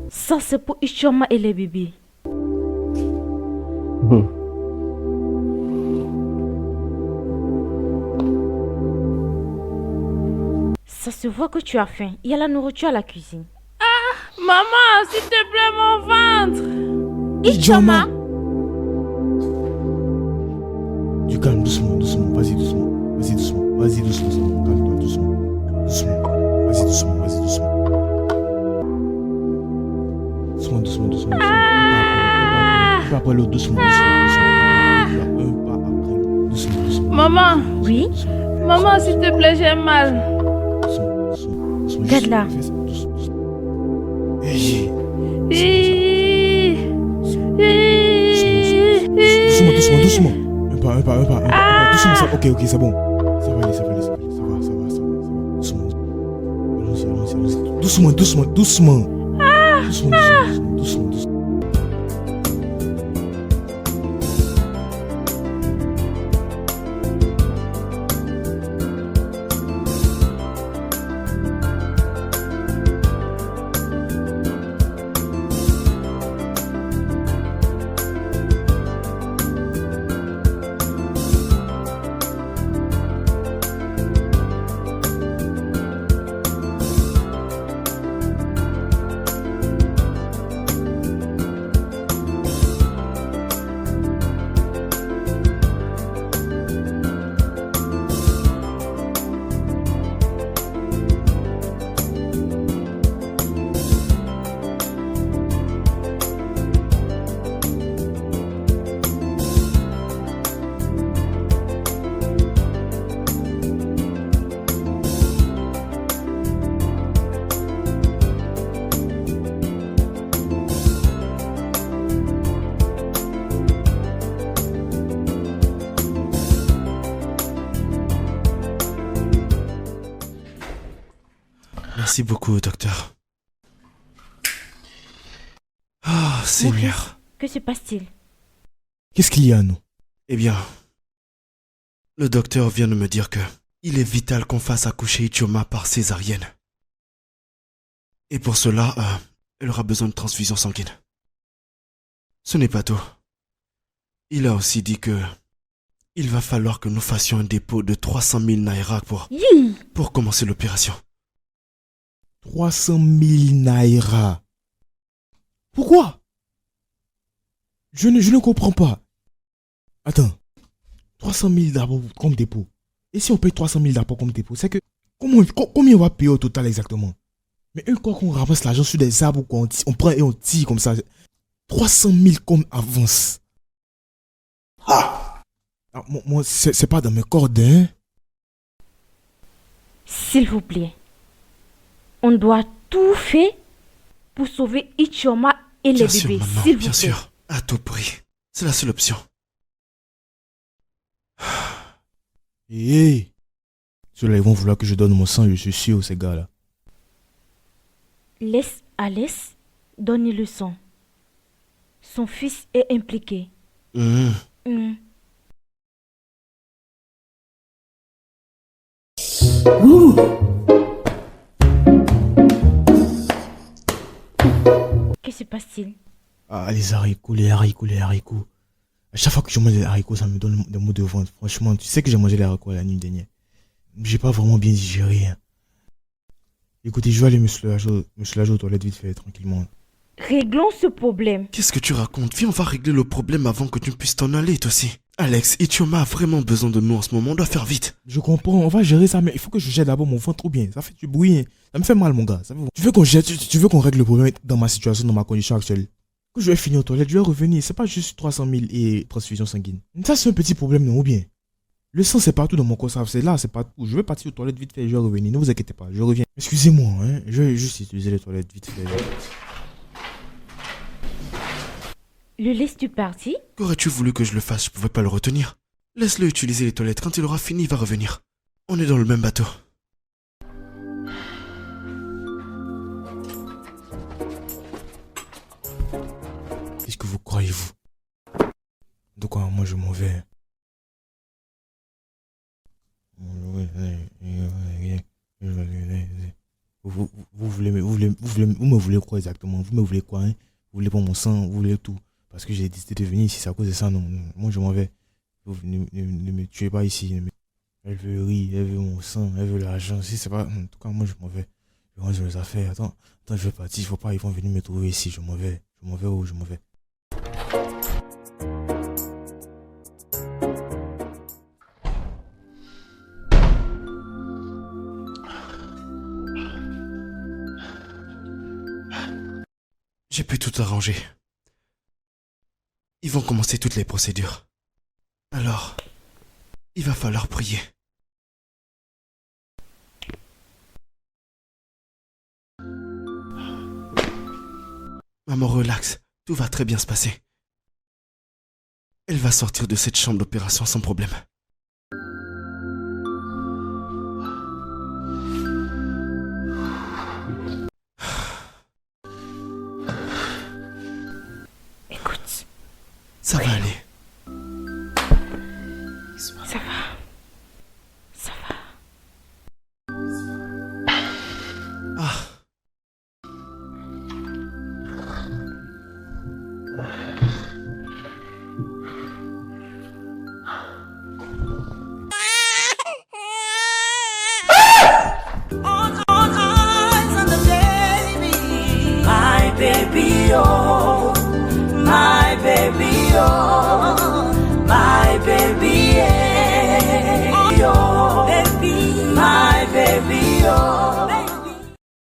Ça, c'est pour Ichoma et les bébés. Ça se voit que tu as faim. Il y a la nourriture à la cuisine. Maman, s'il te plaît, mon ventre. Ichoma! Du calme, doucement. Vas-y, doucement. Calme-toi, doucement. Vas-y, doucement. Doucement. Un pas après l'autre, doucement. Un pas après l'autre, doucement. Maman, Oui? maman, s'il te plaît, j'ai mal. Doucement. Regarde là. Fais ça, doucement. Doucement. Un pas. Doucement, ça. Ok, c'est bon. Ça va aller. Ça va. Doucement. Allons-y. Doucement. Doucement. Merci beaucoup, docteur. Ah, Seigneur. Que se passe-t-il? Qu'est-ce qu'il y a, nous? Eh bien, le docteur vient de me dire que il est vital qu'on fasse accoucher Ichioma par césarienne. Et pour cela, elle aura besoin de transfusion sanguine. Ce n'est pas tout. Il a aussi dit que il va falloir que nous fassions un dépôt de 300 000 naira pour commencer l'opération. 300 000 naira. Pourquoi? Je ne comprends pas. Attends. 300 000 d'abord comme dépôt. Et si on paye 300 000 d'abord comme dépôt, c'est que... Combien on va payer au total exactement? Mais une fois qu'on ramasse l'argent sur des arbres, on prend et on tire comme ça. 300 000 comme avance. Ah, moi, c'est pas dans mes cordes, hein? S'il vous plaît. On doit tout faire pour sauver Ichioma et les Bien sûr, bébés. maman, S'il vous bien plaît. sûr. À tout prix. C'est la seule option. Hé! Ceux-là, ils vont vouloir que je donne mon sang, je suis sûr, ces gars-là. Laisse Alès donner le sang. Son fils est impliqué. Hmm. Que se passe-t-il? Ah, les haricots. À chaque fois que je mange des haricots, ça me donne des maux de ventre. Franchement, tu sais que j'ai mangé les haricots la nuit dernière. J'ai pas vraiment bien digéré. Hein. Écoutez, je vais aller me soulager aux toilettes vite fait, tranquillement. Réglons ce problème. Qu'est-ce que tu racontes? Viens, on va régler le problème avant que tu puisses t'en aller, toi aussi. Alex, Ichioma a vraiment besoin de nous en ce moment, on doit faire vite. Je comprends, on va gérer ça, mais il faut que je gère d'abord mon ventre ou bien. Ça fait du bruit. Hein. Ça me fait mal, mon gars. Tu veux qu'on règle le problème dans ma situation, dans ma condition actuelle? Que je vais finir aux toilettes, je vais revenir. C'est pas juste 300 000 et transfusion sanguine. Ça, c'est un petit problème, non ou bien? Le sang, c'est partout dans mon corps, c'est là, c'est partout. Je vais partir aux toilettes vite fait et je vais revenir. Ne vous inquiétez pas, je reviens. Excusez-moi, hein. Je vais juste utiliser les toilettes vite fait. Le laisses-tu partir? Qu'aurais-tu voulu que je le fasse? Je pouvais pas le retenir. Laisse-le utiliser les toilettes. Quand il aura fini, il va revenir. On est dans le même bateau. Qu'est-ce que vous croyez, vous? Donc, moi, je m'en vais. Vous me voulez quoi exactement? Vous me voulez quoi, hein? Vous voulez pas mon sang, vous voulez tout. Parce que j'ai décidé de venir ici, c'est à cause de ça, non. Moi, je m'en vais. Ne me tuez pas ici. Elle veut rire, elle veut mon sang, elle veut l'argent. Si c'est pas... En tout cas, moi, je m'en vais. Je range mes affaires. Attends, je vais partir. Il faut pas, ils vont venir me trouver ici. Je m'en vais. Je m'en vais où? Je m'en vais. J'ai pu tout arranger. Ils vont commencer toutes les procédures. Alors, il va falloir prier. Maman, relax. Tout va très bien se passer. Elle va sortir de cette chambre d'opération sans problème. Écoute. Ça va aller.